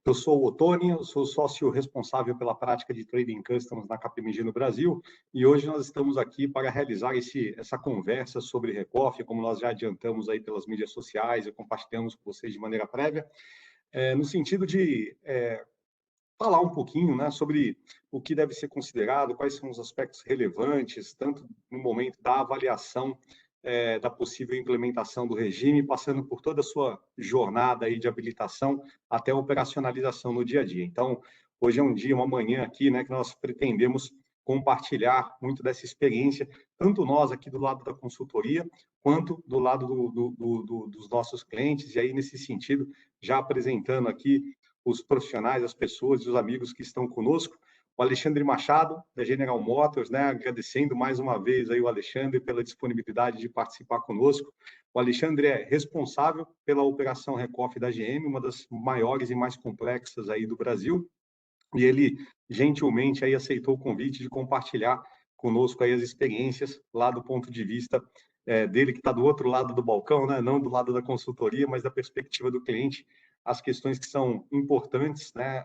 Eu sou o Ottoni, eu sou sócio responsável pela prática de Trading Customs na KPMG no Brasil, e hoje nós estamos aqui para realizar essa conversa sobre Recoff, como nós já adiantamos aí pelas mídias sociais e compartilhamos com vocês de maneira prévia, no sentido de falar um pouquinho, né, sobre o que deve ser considerado, quais são os aspectos relevantes, tanto no momento da avaliação da possível implementação do regime, passando por toda a sua jornada aí de habilitação até a operacionalização no dia a dia. Então, hoje é um dia, uma manhã aqui, né, que nós pretendemos compartilhar muito dessa experiência, tanto nós aqui do lado da consultoria, quanto do lado dos nossos clientes, e aí, nesse sentido, já apresentando aqui os profissionais, as pessoas e os amigos que estão conosco. O Alexandre Machado, da General Motors, né? Agradecendo mais uma vez aí o Alexandre pela disponibilidade de participar conosco. O Alexandre é responsável pela operação Recoff da GM, uma das maiores e mais complexas aí do Brasil, e ele gentilmente aí aceitou o convite de compartilhar conosco aí as experiências lá do ponto de vista dele, que está do outro lado do balcão, né? Não do lado da consultoria, mas da perspectiva do cliente, as questões que são importantes, né?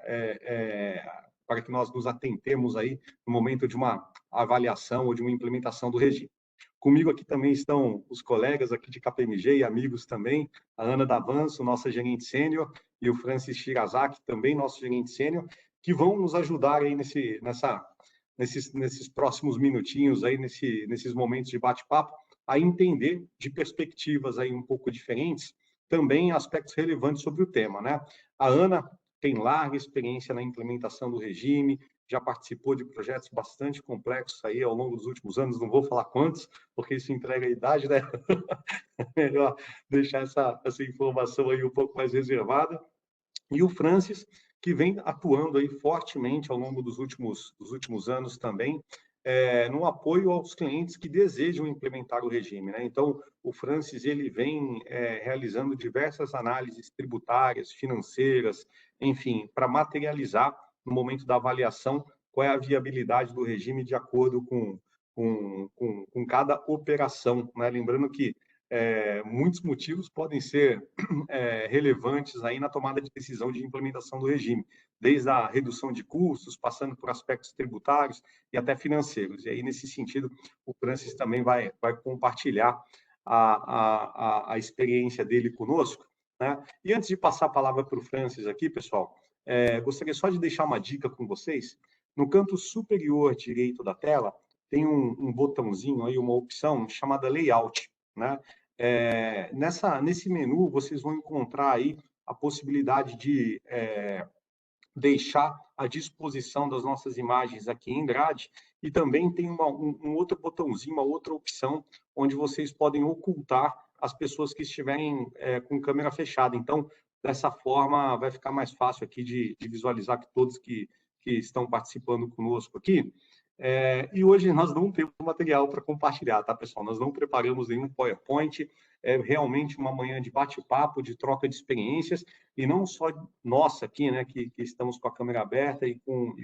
Para que nós nos atentemos aí no momento de uma avaliação ou de uma implementação do regime. Comigo aqui também estão os colegas aqui de KPMG e amigos também, a Ana Davanço, nossa gerente sênior, e o Francis Shirazaki, também nosso gerente sênior, que vão nos ajudar aí nesses próximos minutinhos, aí nesses momentos de bate-papo, a entender de perspectivas aí um pouco diferentes, também aspectos relevantes sobre o tema, né? A Ana tem larga experiência na implementação do regime, já participou de projetos bastante complexos aí ao longo dos últimos anos, não vou falar quantos, porque isso entrega a idade, né? É melhor deixar essa informação aí um pouco mais reservada. E o Francis, que vem atuando aí fortemente ao longo dos últimos anos também, no apoio aos clientes que desejam implementar o regime, né? Então, o Francis ele vem realizando diversas análises tributárias, financeiras, enfim, para materializar no momento da avaliação qual é a viabilidade do regime de acordo com cada operação, né? Lembrando que muitos motivos podem ser relevantes aí na tomada de decisão de implementação do regime, desde a redução de custos, passando por aspectos tributários e até financeiros. E aí, nesse sentido, o Francis também vai compartilhar a experiência dele conosco, né? E antes de passar a palavra para o Francis aqui, pessoal, gostaria só de deixar uma dica com vocês. No canto superior direito da tela, tem um botãozinho aí, uma opção chamada Layout, né? Nesse menu, vocês vão encontrar aí a possibilidade de deixar à disposição das nossas imagens aqui em grade, e também tem um outro botãozinho, uma outra opção, onde vocês podem ocultar as pessoas que estiverem com câmera fechada. Então, dessa forma, vai ficar mais fácil aqui de visualizar que todos que estão participando conosco aqui. E hoje nós não temos material para compartilhar, tá, pessoal? Nós não preparamos nenhum PowerPoint, é realmente uma manhã de bate-papo, de troca de experiências, e não só nossa aqui, né, que estamos com a câmera aberta e com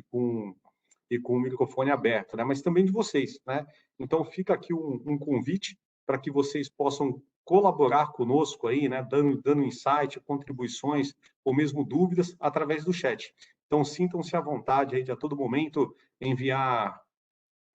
o microfone aberto, né, mas também de vocês, né? Então, fica aqui um convite para que vocês possam colaborar conosco aí, né, dando insight, contribuições ou mesmo dúvidas através do chat. Então, sintam-se à vontade aí de a todo momento enviar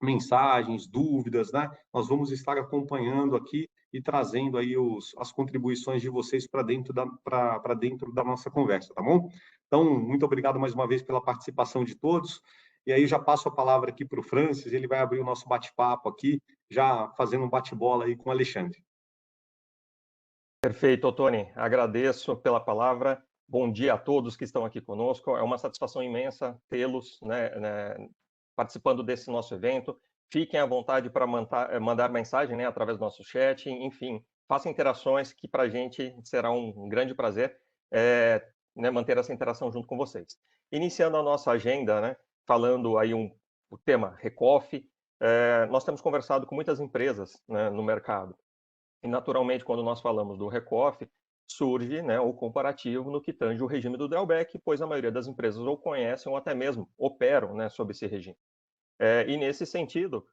mensagens, dúvidas, né? Nós vamos estar acompanhando aqui e trazendo aí as contribuições de vocês para dentro da nossa conversa, tá bom? Então, muito obrigado mais uma vez pela participação de todos. E aí já passo a palavra aqui para o Francis, ele vai abrir o nosso bate-papo aqui, já fazendo um bate-bola aí com o Alexandre. Perfeito, Ottoni. Agradeço pela palavra. Bom dia a todos que estão aqui conosco. É uma satisfação imensa tê-los, né, participando desse nosso evento. Fiquem à vontade para mandar mensagem, né, através do nosso chat. Enfim, façam interações, que para a gente será um grande prazer né, manter essa interação junto com vocês. Iniciando a nossa agenda, né, falando aí o tema Recoff, nós temos conversado com muitas empresas, né, no mercado. E, naturalmente, quando nós falamos do Recoff, surge, né, o comparativo no que tange o regime do drawback, pois a maioria das empresas ou conhecem ou até mesmo operam, né, sob esse regime. E, nesse sentido,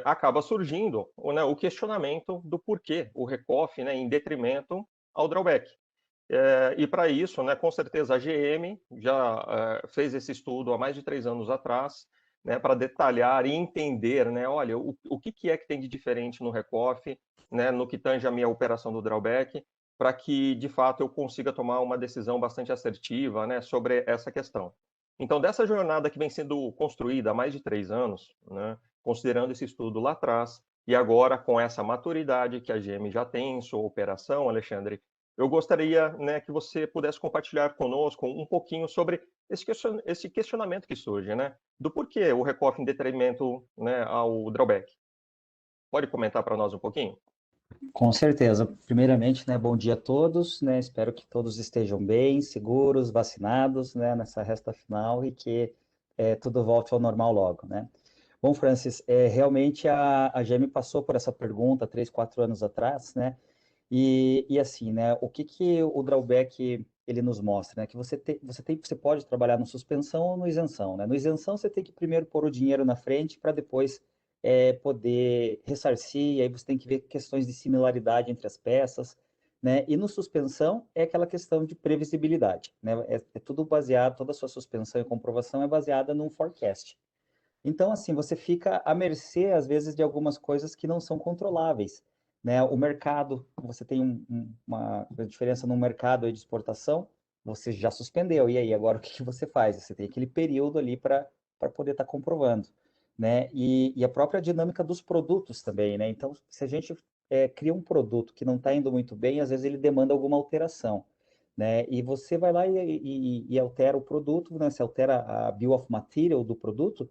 acaba surgindo, né, o questionamento do porquê o Recoff, né, em detrimento ao drawback. E para isso, né, com certeza a GM já fez esse estudo há mais de 3 anos atrás, né, para detalhar e entender, né, olha, o que é que tem de diferente no Recoff, né, no que tange a minha operação do drawback, para que, de fato, eu consiga tomar uma decisão bastante assertiva, né, sobre essa questão. Então, dessa jornada que vem sendo construída há mais de 3 anos, né, considerando esse estudo lá atrás, e agora com essa maturidade que a GM já tem em sua operação, Alexandre, eu gostaria, né, que você pudesse compartilhar conosco um pouquinho sobre esse questionamento que surge, né, do porquê o recoff em detrimento, né, ao drawback. Pode comentar para nós um pouquinho? Com certeza. Primeiramente, né, bom dia a todos, né? Espero que todos estejam bem, seguros, vacinados, né, nessa resta final e que tudo volte ao normal logo, né? Bom, Francis, realmente a GM passou por essa pergunta 3, 4 anos atrás, né? E assim, né, o que que o drawback ele nos mostra, né? Que você pode trabalhar no suspensão ou no isenção, né? No isenção você tem que primeiro pôr o dinheiro na frente para depois poder ressarcir, e aí você tem que ver questões de similaridade entre as peças, né? E no suspensão é aquela questão de previsibilidade, né? É tudo baseado, toda a sua suspensão e comprovação é baseada num forecast. Então, assim, você fica à mercê, às vezes, de algumas coisas que não são controláveis, né? O mercado, você tem uma diferença no mercado aí de exportação, você já suspendeu, e aí, agora o que que você faz? Você tem aquele período ali para poder estar comprovando, né? E a própria dinâmica dos produtos também, né? Então, se a gente cria um produto que não está indo muito bem, às vezes ele demanda alguma alteração, né? E você vai lá e altera o produto, né? Você altera a bill of material do produto,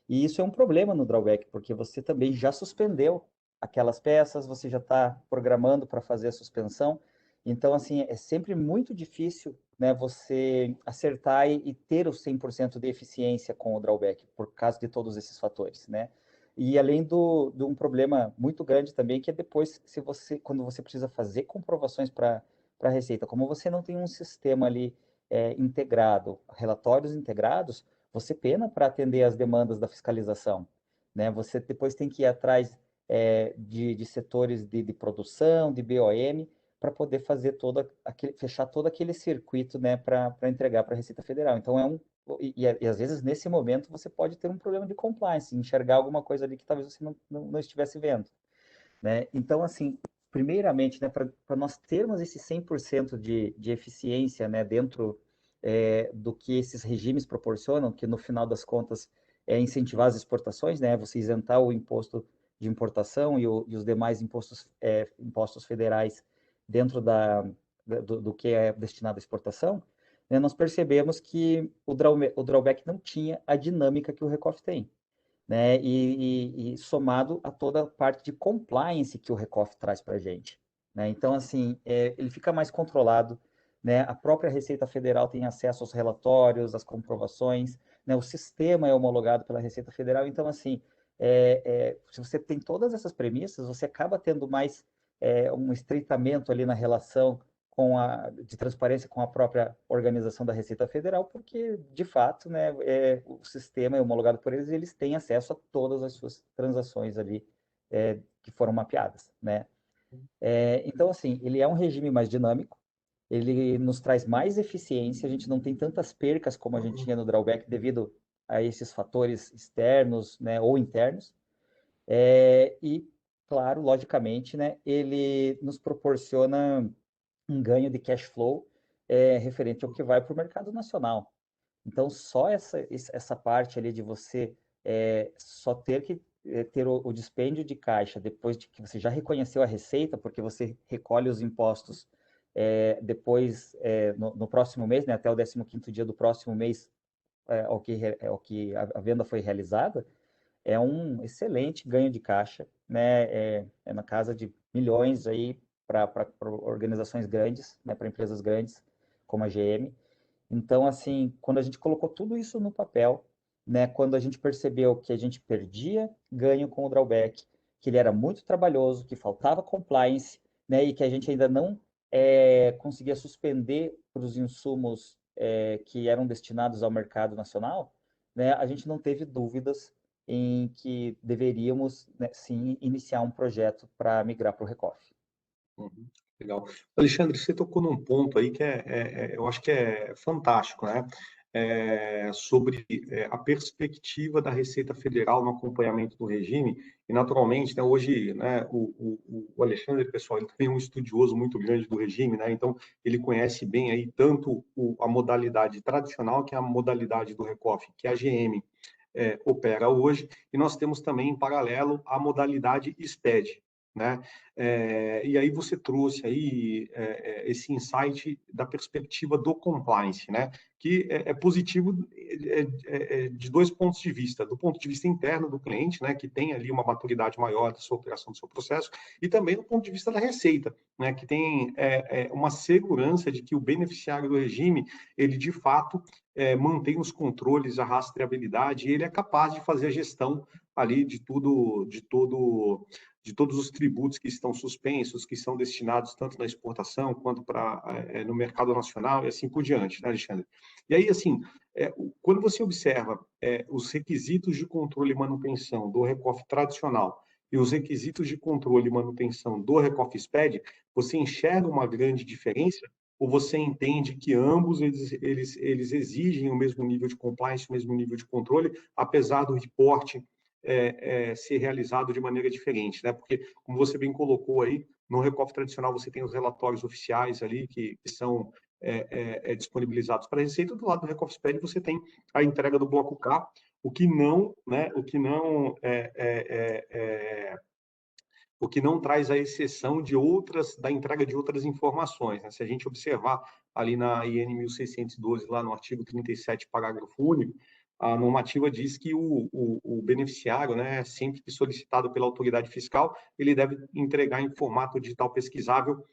e isso é um problema no drawback, porque você também já suspendeu aquelas peças, você já está programando para fazer a suspensão. Então, assim, é sempre muito difícil, né, você acertar e ter o 100% de eficiência com o drawback, por causa de todos esses fatores, né? E além de um problema muito grande também, que é depois, quando você precisa fazer comprovações para a receita, como você não tem um sistema ali integrado, relatórios integrados, você pena para atender as demandas da fiscalização, né? Você depois tem que ir atrás de setores de produção, de BOM, para poder fazer fechar todo aquele circuito, né, para entregar para a Receita Federal. Então, e às vezes nesse momento você pode ter um problema de compliance, enxergar alguma coisa ali que talvez você não estivesse vendo, né? Então, assim, primeiramente, né, para nós termos esse 100% de eficiência, né, dentro do que esses regimes proporcionam, que no final das contas é incentivar as exportações, né, você isentar o imposto de importação e os demais impostos federais dentro do que é destinado à exportação, né, nós percebemos que o drawback não tinha a dinâmica que o Recoff tem, né? E somado a toda a parte de compliance que o Recoff traz para a gente, né? Então, assim, ele fica mais controlado, né? A própria Receita Federal tem acesso aos relatórios, às comprovações, né? O sistema é homologado pela Receita Federal, então, assim, se você tem todas essas premissas, você acaba tendo mais um estreitamento ali na relação de transparência com a própria organização da Receita Federal, porque, de fato, né, o sistema é homologado por eles e eles têm acesso a todas as suas transações ali que foram mapeadas, né? Então, assim, ele é um regime mais dinâmico, ele nos traz mais eficiência, a gente não tem tantas percas como a gente tinha no drawback devido a esses fatores externos, né, ou internos, e, claro, logicamente, né, ele nos proporciona um ganho de cash flow referente ao que vai para o mercado nacional. Então, só essa parte ali de você só ter que ter o dispêndio de caixa depois de que você já reconheceu a receita, porque você recolhe os impostos depois, no próximo mês, né, até o 15º dia do próximo mês, ao que a venda foi realizada, é um excelente ganho de caixa, né? É na casa de milhões aí para organizações grandes, né? Para empresas grandes como a GM. Então, assim, quando a gente colocou tudo isso no papel, né? Quando a gente percebeu que a gente perdia ganho com o drawback, que ele era muito trabalhoso, que faltava compliance, né? E que a gente ainda não conseguia suspender para os insumos que eram destinados ao mercado nacional, né? A gente não teve dúvidas em que deveríamos, né, sim, iniciar um projeto para migrar para o Recoff. Uhum. Legal. Alexandre, você tocou num ponto aí que eu acho que é fantástico, né? Sobre a perspectiva da Receita Federal no acompanhamento do regime, e naturalmente, né, hoje, né, o Alexandre, pessoal, ele tem um estudioso muito grande do regime, né? Então ele conhece bem aí tanto a modalidade tradicional, que é a modalidade do RECOF, que a GM opera hoje, e nós temos também em paralelo a modalidade SPED, né? E aí você trouxe aí esse insight da perspectiva do compliance, né? Que é positivo de dois pontos de vista. Do ponto de vista interno do cliente, né? Que tem ali uma maturidade maior da sua operação, do seu processo, e também do ponto de vista da receita, né? Que tem uma segurança de que o beneficiário do regime, ele de fato mantém os controles, a rastreabilidade, e ele é capaz de fazer a gestão ali de tudo, de todos os tributos que estão suspensos, que são destinados tanto na exportação quanto no mercado nacional e assim por diante, né, Alexandre? E aí, assim, quando você observa os requisitos de controle e manutenção do RECOF tradicional e os requisitos de controle e manutenção do RECOF SPED, você enxerga uma grande diferença ou você entende que ambos eles exigem o mesmo nível de compliance, o mesmo nível de controle, apesar do reporte ser realizado de maneira diferente, né? Porque, como você bem colocou aí, no RECOF tradicional você tem os relatórios oficiais ali que são disponibilizados para a Receita, do lado do RECOF SPED você tem a entrega do bloco K, o que não, né? O que não traz a exceção da entrega de outras informações, né? Se a gente observar ali na IN 1612, lá no artigo 37, parágrafo único, a normativa diz que o beneficiário, né, sempre que solicitado pela autoridade fiscal, ele deve entregar em formato digital pesquisável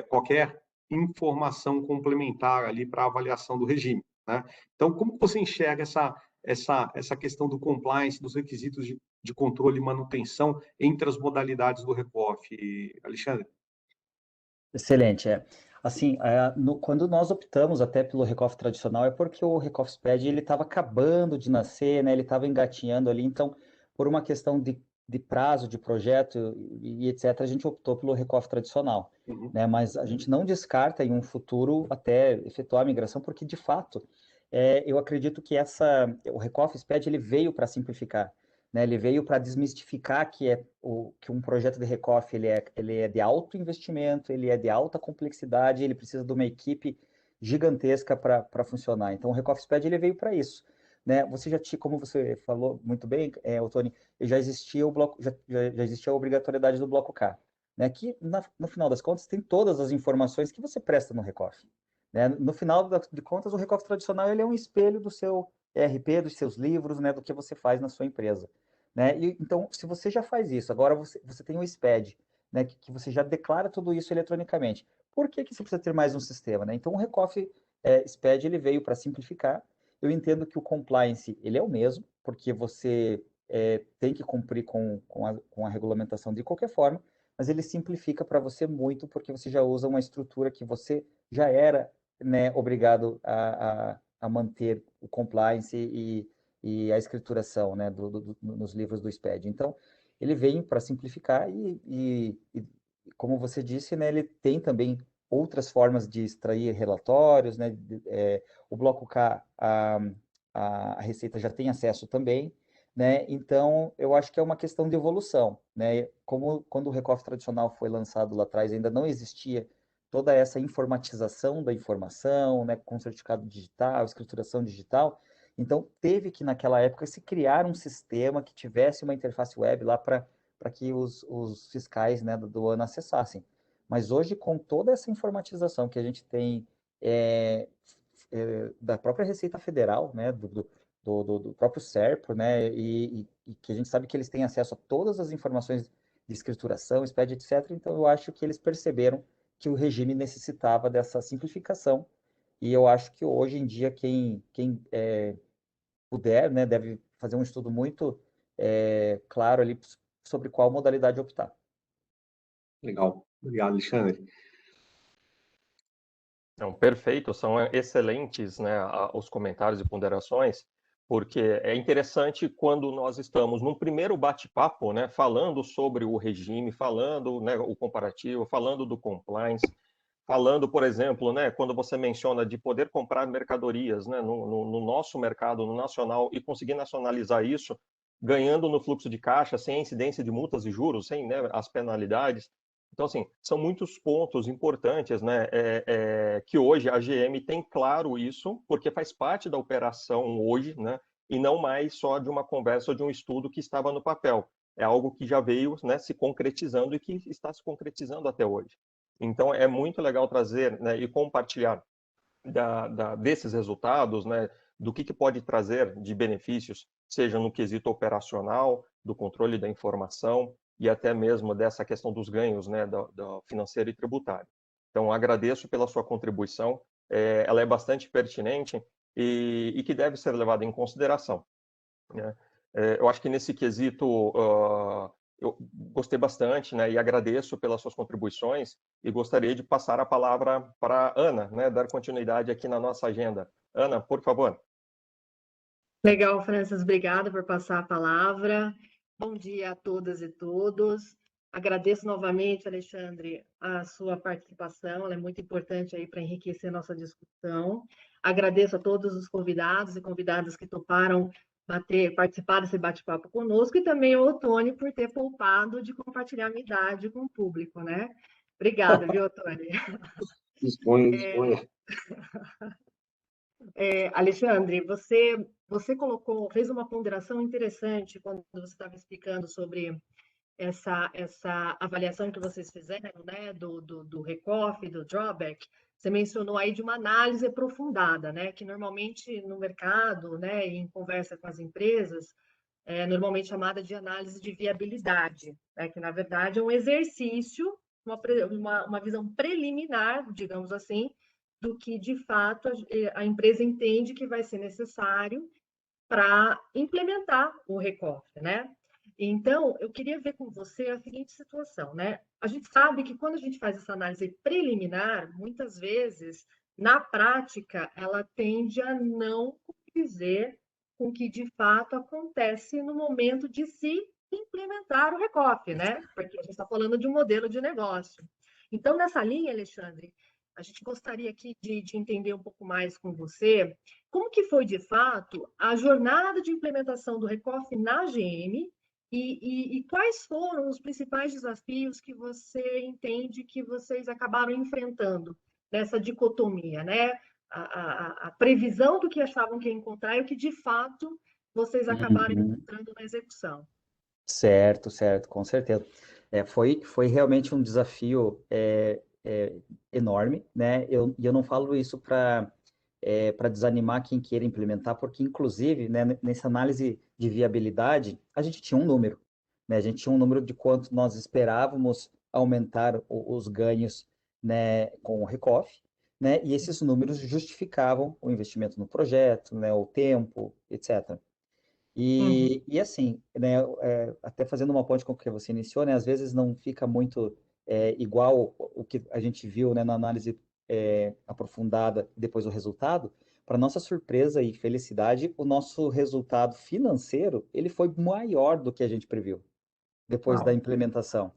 qualquer informação complementar ali para avaliação do regime, né? Então, como você enxerga essa questão do compliance, dos requisitos de controle e manutenção entre as modalidades do RECOF, Alexandre? Excelente, Assim, quando nós optamos até pelo RECOF tradicional, é porque o RECOF SPED ele estava acabando de nascer, né? Ele estava engatinhando ali, então, por uma questão de prazo de projeto e etc., a gente optou pelo RECOF tradicional, Uhum. né? Mas a gente não descarta em um futuro até efetuar a migração, porque de fato, eu acredito que o RECOF SPED ele veio para simplificar, né? Ele veio para desmistificar que um projeto de RECOF ele é de alto investimento, ele é de alta complexidade, ele precisa de uma equipe gigantesca para funcionar. Então, o RECOF SPED ele veio para isso, né? Você já tinha, como você falou muito bem, Tony, já existia o bloco, já existia a obrigatoriedade do bloco K, né? Que no final das contas tem todas as informações que você presta no RECOF, né? No final de contas, o RECOF tradicional ele é um espelho do seu ERP, dos seus livros, né? Do que você faz na sua empresa. Né? Então, se você já faz isso, agora você tem o SPED, né? Que você já declara tudo isso eletronicamente. Por que você precisa ter mais um sistema? Né? Então, o Recoff SPED ele veio para simplificar. Eu entendo que o compliance ele é o mesmo, porque você tem que cumprir com a regulamentação de qualquer forma, mas ele simplifica para você muito, porque você já usa uma estrutura que você já era, né, obrigado a manter o compliance e a escrituração, né, nos livros do SPED. Então, ele vem para simplificar como você disse, né, ele tem também outras formas de extrair relatórios, né, o bloco K, a Receita já tem acesso também, né, então eu acho que é uma questão de evolução, né, como quando o RECOF tradicional foi lançado lá atrás, ainda não existia toda essa informatização da informação, né, com certificado digital, escrituração digital, então, teve que, naquela época, se criar um sistema que tivesse uma interface web lá para que os fiscais, né, do ano acessassem. Mas hoje, com toda essa informatização que a gente tem da própria Receita Federal, né, do próprio SERPRO, né, e que a gente sabe que eles têm acesso a todas as informações de escrituração, SPED, etc., então eu acho que eles perceberam que o regime necessitava dessa simplificação, e eu acho que hoje em dia quem puder, né, deve fazer um estudo muito claro ali sobre qual modalidade optar. Legal. Obrigado, Alexandre. Não, perfeito, são excelentes, né, os comentários e ponderações, porque é interessante quando nós estamos num primeiro bate-papo, né, falando sobre o regime, falando, né, o comparativo, falando do compliance, falando, por exemplo, né, quando você menciona de poder comprar mercadorias, né, no nosso mercado, no nacional, e conseguir nacionalizar isso, ganhando no fluxo de caixa, sem a incidência de multas e juros, sem, né, as penalidades. Então, assim, são muitos pontos importantes, né, que hoje a GM tem claro isso, porque faz parte da operação hoje, né, e não mais só de uma conversa ou de um estudo que estava no papel. É algo que já veio, né, se concretizando e que está se concretizando até hoje. Então, é muito legal trazer, né, e compartilhar desses resultados, né, do que pode trazer de benefícios, seja no quesito operacional, do controle da informação e até mesmo dessa questão dos ganhos, né, do financeiro e tributário. Então, agradeço pela sua contribuição, ela é bastante pertinente e que deve ser levada em consideração, né? Eu acho que nesse quesito eu gostei bastante, né, e agradeço pelas suas contribuições e gostaria de passar a palavra para a Ana, né, dar continuidade aqui na nossa agenda. Ana, por favor. Legal, Francis, obrigada por passar a palavra. Bom dia a todas e todos. Agradeço novamente, Alexandre, a sua participação, ela é muito importante aí para enriquecer nossa discussão. Agradeço a todos os convidados e convidadas que toparam participar desse bate-papo conosco e também ao Otônio por ter poupado de compartilhar minha idade com o público, né? Obrigada, viu, Otônio? Disponha. Alexandre, você fez uma ponderação interessante quando você estava explicando sobre essa avaliação que vocês fizeram, né, do RECOF, do drawback. Você mencionou aí de uma análise aprofundada, né, que normalmente no mercado, né, em conversa com as empresas, é normalmente chamada de análise de viabilidade, né, que na verdade é um exercício, uma visão preliminar, digamos assim, do que de fato a empresa entende que vai ser necessário para implementar o RECOF, né? Então, eu queria ver com você a seguinte situação, né? A gente sabe que quando a gente faz essa análise preliminar, muitas vezes, na prática, ela tende a não dizer com o que de fato acontece no momento de se implementar o RECOF, né? Porque a gente está falando de um modelo de negócio. Então, nessa linha, Alexandre, a gente gostaria aqui de entender um pouco mais com você como que foi, de fato, a jornada de implementação do RECOF na GM e quais foram os principais desafios que você entende que vocês acabaram enfrentando nessa dicotomia, né? A previsão do que achavam que ia encontrar e o que, de fato, vocês acabaram Uhum. encontrando na execução. Certo, certo, com certeza. Foi realmente um desafio enorme, né? E eu não falo isso para desanimar quem queira implementar, porque, inclusive, né, nessa análise de viabilidade, a gente tinha um número, né? A gente tinha um número de quanto nós esperávamos aumentar os ganhos, né, com o RECOF, né? E esses números justificavam o investimento no projeto, né, o tempo, etc. Uhum. E assim, né, até fazendo uma ponte com o que você iniciou, né, às vezes não fica muito igual o que a gente viu, né, na análise aprofundada depois do resultado. Para nossa surpresa e felicidade, o nosso resultado financeiro ele foi maior do que a gente previu depois da Uau. implementação.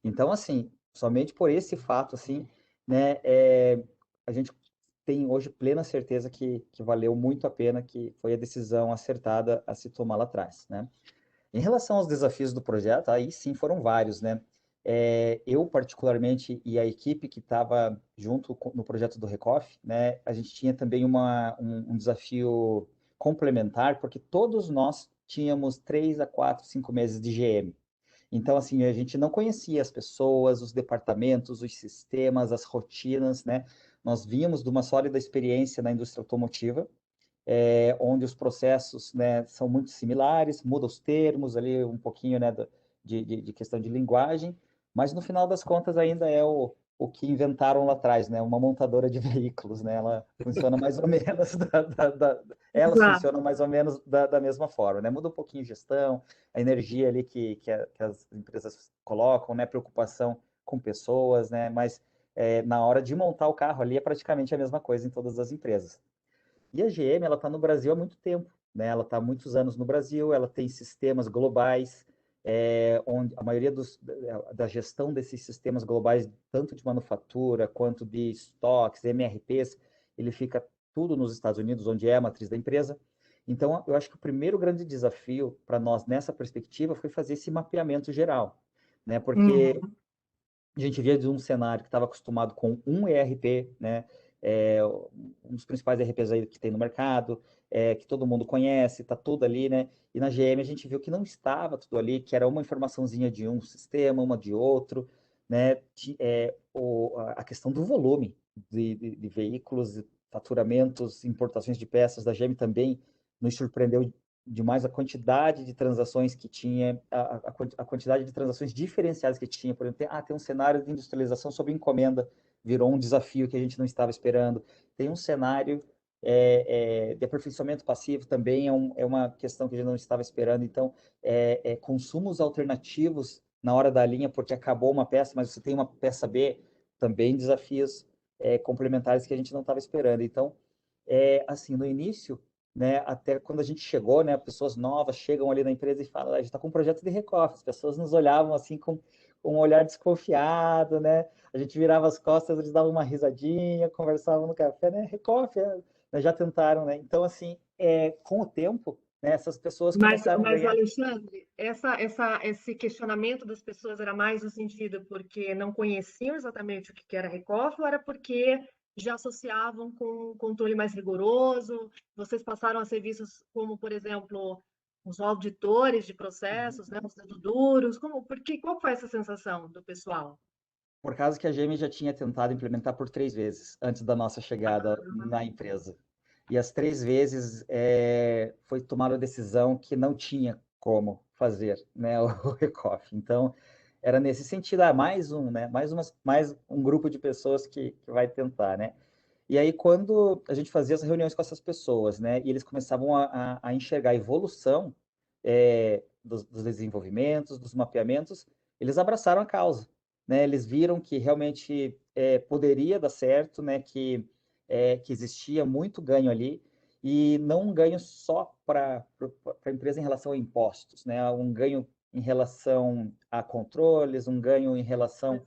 Então, assim, somente por esse fato, assim, né, a gente tem hoje plena certeza que valeu muito a pena, que foi a decisão acertada a se tomar lá atrás, né? Em relação aos desafios do projeto, aí sim foram vários, né? Eu, particularmente, e a equipe que estava junto no projeto do RECOF, né, a gente tinha também um desafio complementar, porque todos nós tínhamos 3 a 4, 5 meses de GM. Então, assim, a gente não conhecia as pessoas, os departamentos, os sistemas, as rotinas, né? Nós vínhamos de uma sólida experiência na indústria automotiva, onde os processos, né, são muito similares, muda os termos ali um pouquinho, né, de questão de linguagem, mas no final das contas ainda é o que inventaram lá atrás, né, uma montadora de veículos, né, ela funciona mais ou menos, elas Exato. funcionam mais ou menos da mesma forma, né, muda um pouquinho a gestão, a energia ali que as empresas colocam, né, preocupação com pessoas, né, mas na hora de montar o carro ali é praticamente a mesma coisa em todas as empresas. E a GM, ela está no Brasil há muito tempo, né? Ela está há muitos anos no Brasil, ela tem sistemas globais, onde a maioria da gestão desses sistemas globais, tanto de manufatura quanto de estoques, MRPs, ele fica tudo nos Estados Unidos, onde é a matriz da empresa. Então, eu acho que o primeiro grande desafio para nós nessa perspectiva foi fazer esse mapeamento geral, né? Porque a gente via de um cenário que estava acostumado com um ERP, né? Um dos principais ERPs aí que tem no mercado, que todo mundo conhece, está tudo ali, né? E na GM a gente viu que não estava tudo ali, que era uma informaçãozinha de um sistema, uma de outro, né? A questão do volume de veículos, faturamentos, importações de peças da GM também nos surpreendeu demais a quantidade de transações que tinha, a quantidade de transações diferenciadas que tinha. Por exemplo, tem um cenário de industrialização sob encomenda, virou um desafio que a gente não estava esperando. Tem um cenário de aperfeiçoamento passivo, também é uma questão que a gente não estava esperando. Então, consumos alternativos na hora da linha, porque acabou uma peça, mas você tem uma peça B, também desafios complementares que a gente não estava esperando. Então, assim, no início, né, até quando a gente chegou, né, pessoas novas chegam ali na empresa e falam, a gente está com um projeto de recoff, as pessoas nos olhavam assim com um olhar desconfiado, né, a gente virava as costas, eles davam uma risadinha, conversavam no café, né, recoff, né, já tentaram, né, então assim, com o tempo, né, essas pessoas começaram a ganhar... Alexandre, esse questionamento das pessoas era mais no sentido porque não conheciam exatamente o que era recoff, ou era porque já associavam com um controle mais rigoroso? Vocês passaram a ser vistos como, por exemplo, os auditores de processos, né, os dedos duros? Qual foi essa sensação do pessoal? Por causa que a GM já tinha tentado implementar por 3 vezes antes da nossa chegada na empresa. E as 3 vezes foi tomada a decisão que não tinha como fazer, né, o recoff. Então, era nesse sentido, mais um, né, mais um grupo de pessoas que vai tentar, né. E aí, quando a gente fazia as reuniões com essas pessoas, né, e eles começavam a enxergar a evolução dos desenvolvimentos, dos mapeamentos, eles abraçaram a causa, né? Eles viram que realmente poderia dar certo, né? Que existia muito ganho ali, e não um ganho só para a empresa em relação a impostos, né? Um ganho em relação a controles, um ganho em relação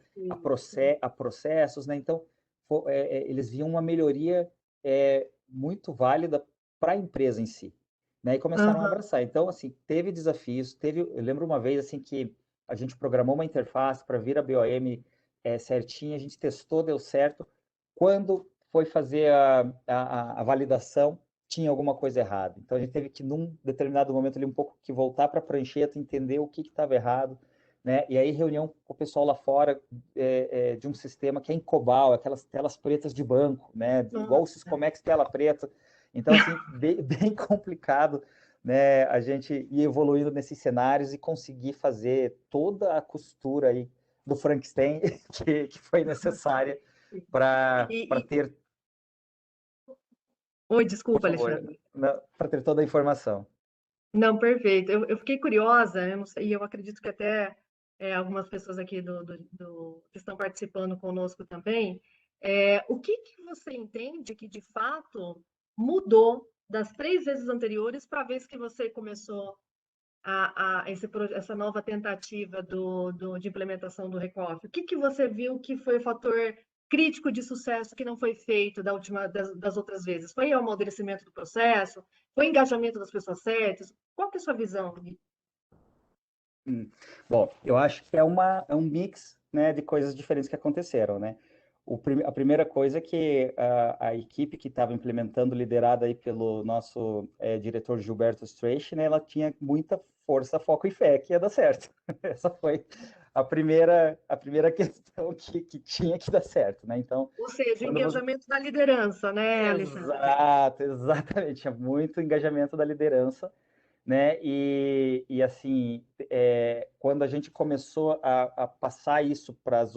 a processos, né? Então, eles viam uma melhoria muito válida para a empresa em si, né? E começaram a abraçar. Então, assim, teve desafios, eu lembro uma vez, assim, que a gente programou uma interface para vir a BOM certinha, a gente testou, deu certo. Quando foi fazer a validação, tinha alguma coisa errada. Então, a gente teve que, num determinado momento ali, um pouco que voltar para a prancheta, entender o que estava errado, né? E aí, reunião com o pessoal lá fora de um sistema que é em COBOL, aquelas telas pretas de banco, né? Igual o Syscomex tela preta. Então, assim, bem complicado, né, a gente ir evoluindo nesses cenários e conseguir fazer toda a costura aí do Frankenstein que foi necessária para ter... Oi, desculpa, Por favor, Alexandre. para ter toda a informação. Não, perfeito. Eu fiquei curiosa, eu não sei, e eu acredito que até algumas pessoas aqui que estão participando conosco também, o que você entende que de fato mudou das 3 vezes anteriores para a vez que você começou essa nova tentativa de implementação do recoff? O que você viu que foi o fator crítico de sucesso que não foi feito das outras vezes? Foi o amadurecimento do processo? Foi o engajamento das pessoas certas? Qual que é a sua visão? Bom, eu acho que é um mix, né, de coisas diferentes que aconteceram, né? A primeira coisa é que a equipe que estava implementando, liderada aí pelo nosso diretor Gilberto Streich, né, ela tinha muita força, foco e fé que ia dar certo. Essa foi a primeira questão que tinha que dar certo, né? Então, ou seja, o engajamento da liderança, né, Alexandre? Exato, exatamente. Tinha muito engajamento da liderança, né? E assim, quando a gente começou a passar isso para os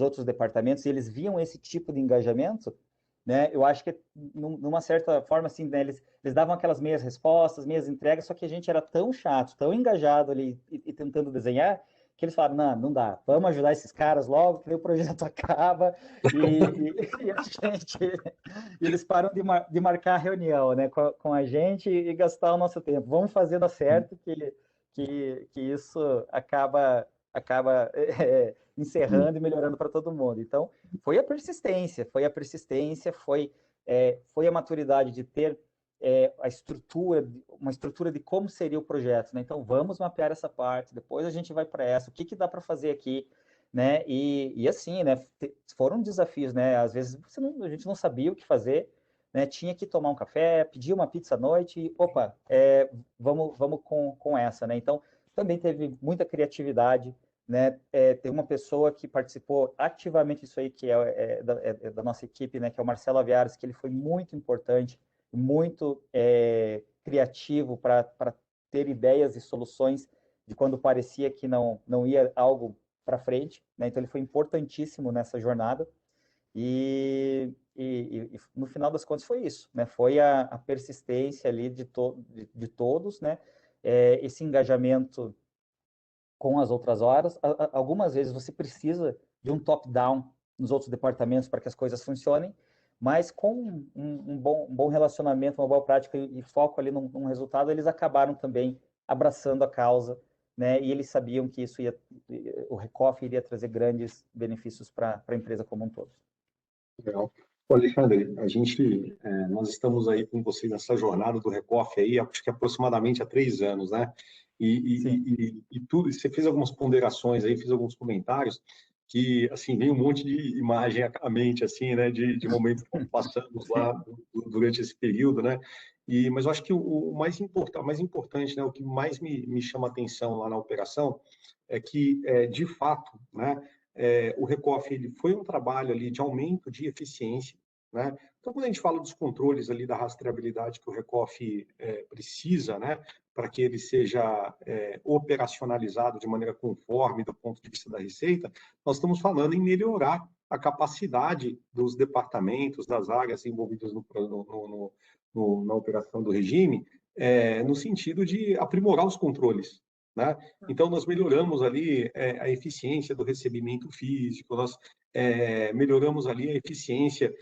outros departamentos, e eles viam esse tipo de engajamento, né? Eu acho que, numa certa forma, assim, né, eles davam aquelas meias respostas, meias entregas, só que a gente era tão chato, tão engajado ali e tentando desenhar, que eles falaram, não, não dá, vamos ajudar esses caras logo, que daí o projeto acaba e a gente, e eles param de marcar a reunião, né, com a gente e gastar o nosso tempo. Vamos fazer dar certo que isso acaba encerrando e melhorando para todo mundo. Então, foi a persistência, foi a maturidade de ter uma estrutura de como seria o projeto, né? Então, vamos mapear essa parte, depois a gente vai para essa, o que dá para fazer aqui, né? E assim, né? Foram desafios, né? Às vezes a gente não sabia o que fazer, né? Tinha que tomar um café, pedir uma pizza à noite e, opa, vamos com essa, né? Então, também teve muita criatividade, né? Tem uma pessoa que participou ativamente disso aí, que é da nossa equipe, né? Que é o Marcelo Aviares, que ele foi muito importante, muito criativo para ter ideias e soluções de quando parecia que não ia algo para frente, né? Então ele foi importantíssimo nessa jornada e no final das contas foi isso, né? Foi a persistência ali de todos, né? Esse engajamento com as outras horas. Algumas vezes você precisa de um top-down nos outros departamentos para que as coisas funcionem, mas com um bom relacionamento, uma boa prática e foco ali num resultado, eles acabaram também abraçando a causa, né? E eles sabiam que o Recoff iria trazer grandes benefícios para a empresa como um todo. Legal. Ô, Alexandre, nós estamos aí com vocês nessa jornada do Recoff aí, acho que aproximadamente há 3 anos, né? E tudo, você fez algumas ponderações aí, fez alguns comentários que, assim, veio um monte de imagem à mente, assim, né, de momentos que passamos lá durante esse período, né? Mas eu acho que o mais importante, né, o que mais me chama a atenção lá na operação é que, de fato, né, o Recoff ele foi um trabalho ali de aumento de eficiência, né? Então, quando a gente fala dos controles ali da rastreabilidade que o Recoff precisa, né, para que ele seja operacionalizado de maneira conforme do ponto de vista da receita, nós estamos falando em melhorar a capacidade dos departamentos, das áreas envolvidas na operação do regime, no sentido de aprimorar os controles, né? Então, nós melhoramos ali a eficiência do recebimento físico, nós melhoramos ali a eficiência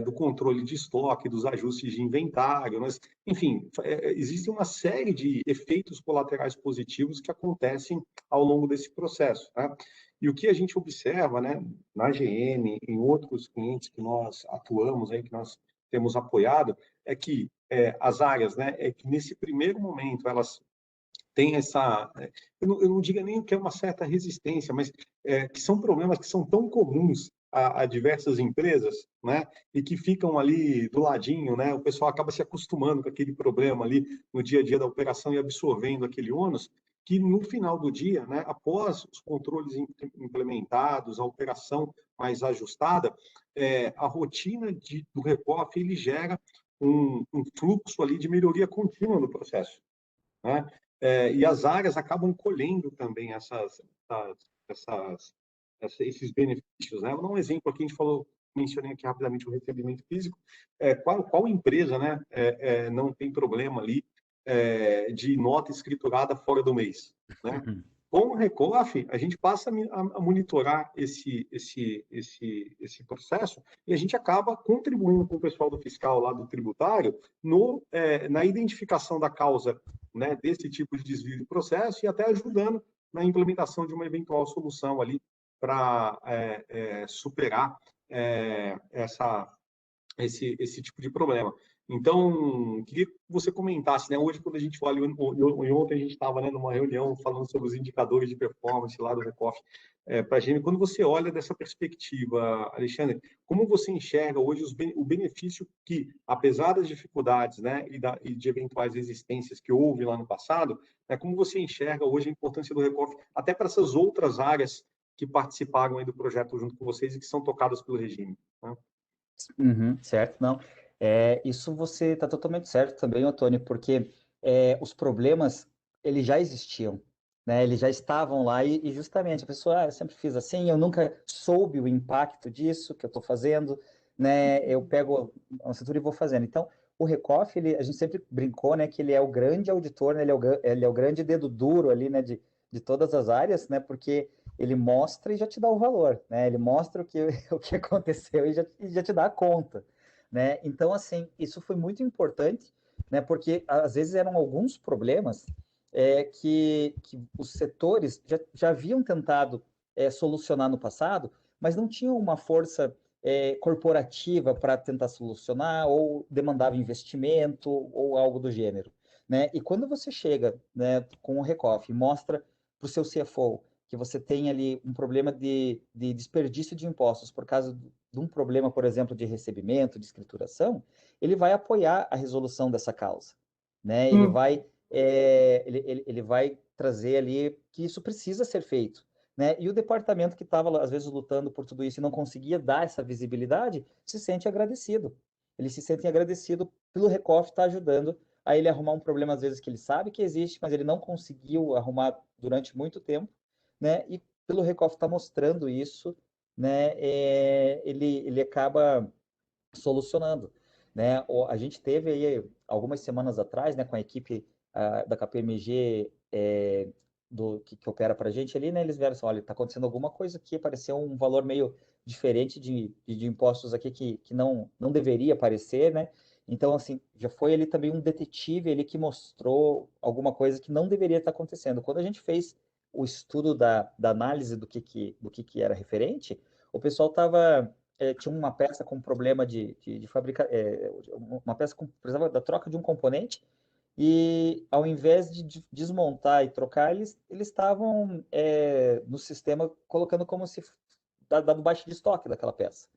do controle de estoque, dos ajustes de inventário, enfim, existe uma série de efeitos colaterais positivos que acontecem ao longo desse processo, né? E o que a gente observa, né, na GM, em outros clientes que nós atuamos, aí, que nós temos apoiado, é que as áreas, né, que nesse primeiro momento elas tem eu não digo nem que é uma certa resistência, mas que são problemas que são tão comuns a diversas empresas, né, e que ficam ali do ladinho, né, o pessoal acaba se acostumando com aquele problema ali no dia a dia da operação e absorvendo aquele ônus, que no final do dia, né, após os controles implementados, a operação mais ajustada, a rotina do Recoff ele gera um fluxo ali de melhoria contínua no processo, né? E as áreas acabam colhendo também esses benefícios, né? Vou dar um exemplo aqui, mencionei aqui rapidamente o recebimento físico. Qual empresa, né, não tem problema ali de nota escriturada fora do mês, né? Com o Recoff, a gente passa a monitorar esse processo e a gente acaba contribuindo com o pessoal do fiscal lá do tributário na identificação da causa, né, desse tipo de desvio de processo e até ajudando na implementação de uma eventual solução ali para superar esse tipo de problema. Então, queria que você comentasse, né? Hoje, quando a gente olha, e ontem a gente estava, né, numa reunião falando sobre os indicadores de performance lá do Recoff para a gente. Quando você olha dessa perspectiva, Alexandre, como você enxerga hoje o benefício que, apesar das dificuldades, né, e de eventuais resistências que houve lá no passado, né, como você enxerga hoje a importância do Recoff até para essas outras áreas que participaram aí do projeto junto com vocês e que são tocadas pelo regime, né? Certo, não. Isso você está totalmente certo também, Antônio, porque os problemas, eles já existiam, né? Eles já estavam lá e justamente a pessoa, eu sempre fiz assim, eu nunca soube o impacto disso que eu estou fazendo, né? Eu pego uma cintura e vou fazendo. Então, o Recoff, a gente sempre brincou, né, que ele é o grande auditor, né? Ele é o grande dedo duro ali, né, de todas as áreas, né? Porque ele mostra e já te dá o valor, né? Ele mostra o que aconteceu e já te dá a conta, né? Então, assim, isso foi muito importante, né? Porque às vezes eram alguns problemas que os setores já haviam tentado solucionar no passado, mas não tinham uma força corporativa para tentar solucionar ou demandava investimento ou algo do gênero, né? E quando você chega, né, com o Recoff e mostra para o seu CFO que você tem ali um problema de desperdício de impostos por causa de um problema, por exemplo, de recebimento, de escrituração, ele vai apoiar a resolução dessa causa, né? Ele vai trazer ali que isso precisa ser feito, né? E o departamento que estava, às vezes, lutando por tudo isso e não conseguia dar essa visibilidade, se sente agradecido. Eles se sentem agradecidos pelo Recoff estar ajudando a ele arrumar um problema, às vezes, que ele sabe que existe, mas ele não conseguiu arrumar durante muito tempo, né? E pelo Recoff estar mostrando isso, né? Ele acaba solucionando, né? A gente teve aí algumas semanas atrás, né, com a equipe da KPMG que opera para a gente ali, né? Eles vieram assim, olha, está acontecendo alguma coisa aqui, apareceu um valor meio diferente de impostos aqui que não deveria aparecer, né? Então, assim, já foi ele também um detetive ele que mostrou alguma coisa que não deveria estar acontecendo. Quando a gente fez o estudo da análise do que era referente, o pessoal tinha uma peça com problema de fabricar, uma peça que precisava da troca de um componente, e ao invés de desmontar e trocar, eles estavam no sistema colocando como se dado baixa de estoque daquela peça.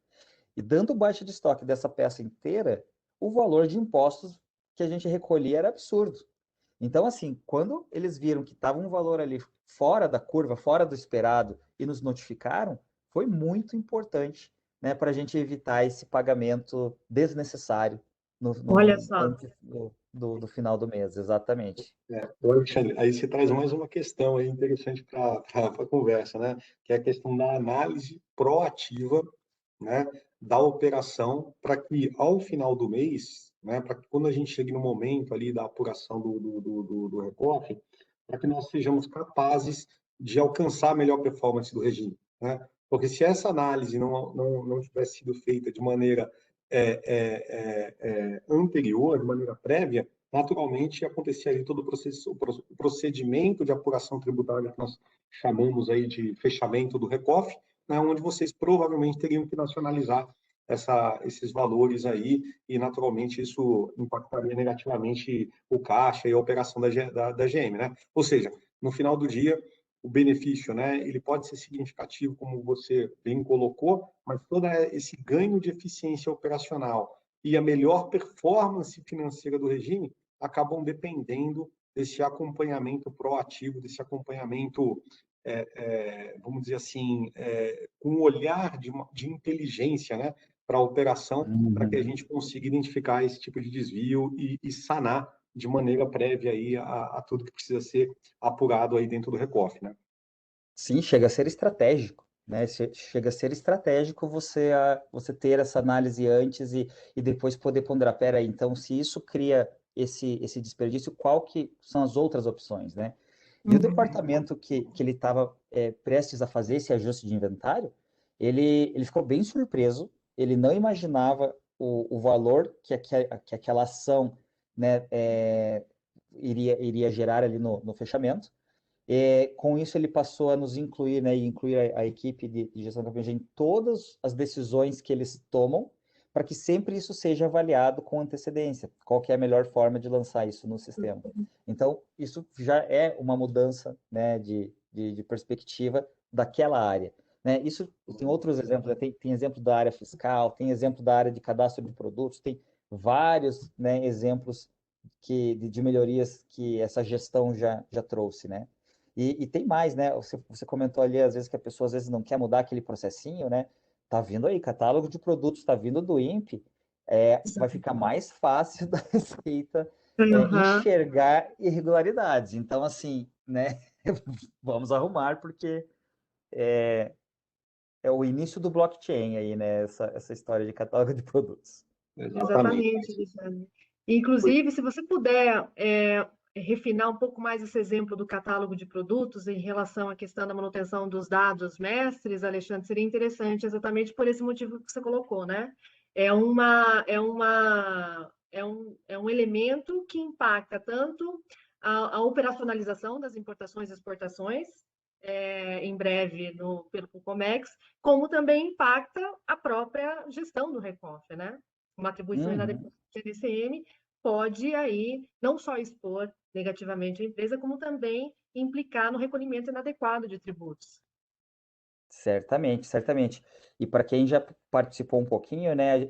E dando baixa de estoque dessa peça inteira, o valor de impostos que a gente recolhia era absurdo. Então, assim, quando eles viram que estava um valor ali fora da curva, fora do esperado, e nos notificaram, foi muito importante, né, para a gente evitar esse pagamento desnecessário Olha só. antes do final do mês, exatamente. Alexandre, aí você traz mais uma questão aí interessante para a conversa, né? Que é a questão da análise proativa, né, da operação, para que ao final do mês, né, para que quando a gente chegue no momento ali da apuração do recorte, para que nós sejamos capazes de alcançar a melhor performance do regime, né? Porque se essa análise não tivesse sido feita de maneira anterior, de maneira prévia, naturalmente aconteceria todo o procedimento de apuração tributária que nós chamamos aí de fechamento do Recoff, né, onde vocês provavelmente teriam que nacionalizar esses valores aí, e naturalmente isso impactaria negativamente o caixa e a operação da GM, né? Ou seja, no final do dia, o benefício, né, ele pode ser significativo, como você bem colocou, mas todo esse ganho de eficiência operacional e a melhor performance financeira do regime acabam dependendo desse acompanhamento proativo, desse acompanhamento, vamos dizer assim, com um olhar de inteligência, né, para a operação, para que a gente consiga identificar esse tipo de desvio e sanar de maneira prévia aí a tudo que precisa ser apurado aí dentro do Recoff, né? Sim, chega a ser estratégico, né? Chega a ser estratégico você ter essa análise antes e depois poder ponderar, pera aí, então se isso cria esse desperdício, qual que são as outras opções, né? E o departamento que ele estava prestes a fazer esse ajuste de inventário, ele ficou bem surpreso, ele não imaginava o valor que aquela ação, né, iria gerar ali no fechamento. Com isso, ele passou a nos incluir, né, e incluir a equipe de gestão da KPMG em todas as decisões que eles tomam, para que sempre isso seja avaliado com antecedência. Qual que é a melhor forma de lançar isso no sistema? Então, isso já é uma mudança, né, de perspectiva daquela área. Né? Isso tem outros exemplos, né? Tem exemplo da área fiscal, tem exemplo da área de cadastro de produtos, tem vários, né, exemplos de melhorias que essa gestão já trouxe, né? E tem mais, né? Você comentou ali, às vezes, que a pessoa às vezes não quer mudar aquele processinho, né? Tá vindo aí, catálogo de produtos, tá vindo do INPE, vai ficar mais fácil da Receita enxergar irregularidades. Então, assim, né? Vamos arrumar, porque é o início do blockchain aí, né? Essa história de catálogo de produtos. Exatamente. Exatamente, Alexandre. Inclusive, se você puder refinar um pouco mais esse exemplo do catálogo de produtos em relação à questão da manutenção dos dados mestres, Alexandre, seria interessante exatamente por esse motivo que você colocou, né? É um elemento que impacta tanto a operacionalização das importações e exportações, em breve pelo Comex, como também impacta a própria gestão do RECONF, né? Uma atribuição inadequada do GDCM pode aí não só expor negativamente a empresa, como também implicar no recolhimento inadequado de tributos. Certamente, certamente. E para quem já participou um pouquinho, né,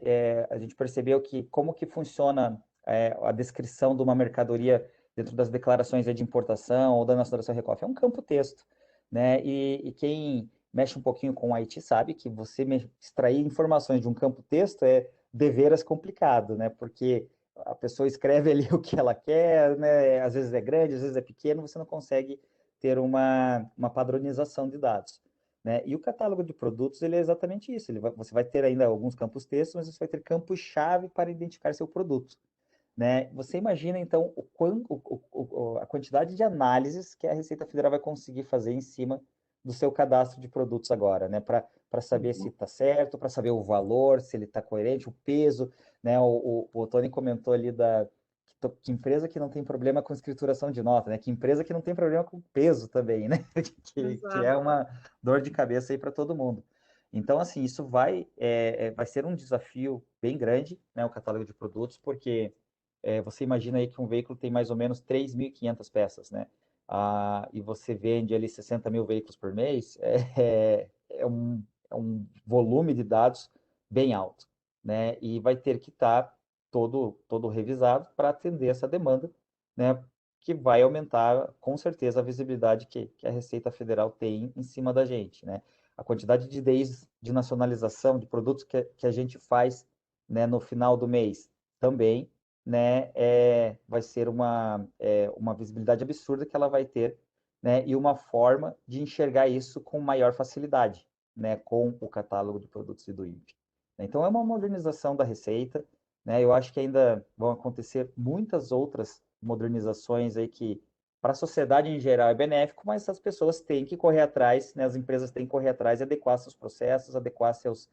a gente percebeu que como que funciona a descrição de uma mercadoria dentro das declarações de importação ou da nacionalização RECONF. É um campo-texto, né? E quem mexe um pouquinho com o IT sabe que você extrair informações de um campo-texto é deveras complicado, né? Porque a pessoa escreve ali o que ela quer, né? Às vezes é grande, às vezes é pequeno, você não consegue ter uma padronização de dados. Né? E o catálogo de produtos ele é exatamente isso. Você vai ter ainda alguns campos textos, mas você vai ter campos-chave para identificar seu produto. Né? Você imagina, então, a quantidade de análises que a Receita Federal vai conseguir fazer em cima do seu cadastro de produtos agora, né? Para saber se está certo, para saber o valor, se ele está coerente, o peso. Né? O Tony comentou ali que empresa que não tem problema com escrituração de nota, né? Que empresa que não tem problema com peso também, né? que é uma dor de cabeça aí para todo mundo. Então, assim, isso vai ser um desafio bem grande, né? O catálogo de produtos, porque você imagina aí que um veículo tem mais ou menos 3.500 peças, né? E você vende ali 60 mil veículos por mês, é um volume de dados bem alto, né? E vai ter que estar todo revisado para atender essa demanda, né? Que vai aumentar, com certeza, a visibilidade que a Receita Federal tem em cima da gente, né? A quantidade de days de nacionalização de produtos que a gente faz, né, no final do mês também, né, vai ser uma visibilidade absurda que ela vai ter, né, e uma forma de enxergar isso com maior facilidade, né, com o catálogo de produtos e do INPE. Então, é uma modernização da Receita, né, eu acho que ainda vão acontecer muitas outras modernizações aí que, para a sociedade em geral, é benéfico, mas as pessoas têm que correr atrás, né, as empresas têm que correr atrás e adequar seus processos, adequar seus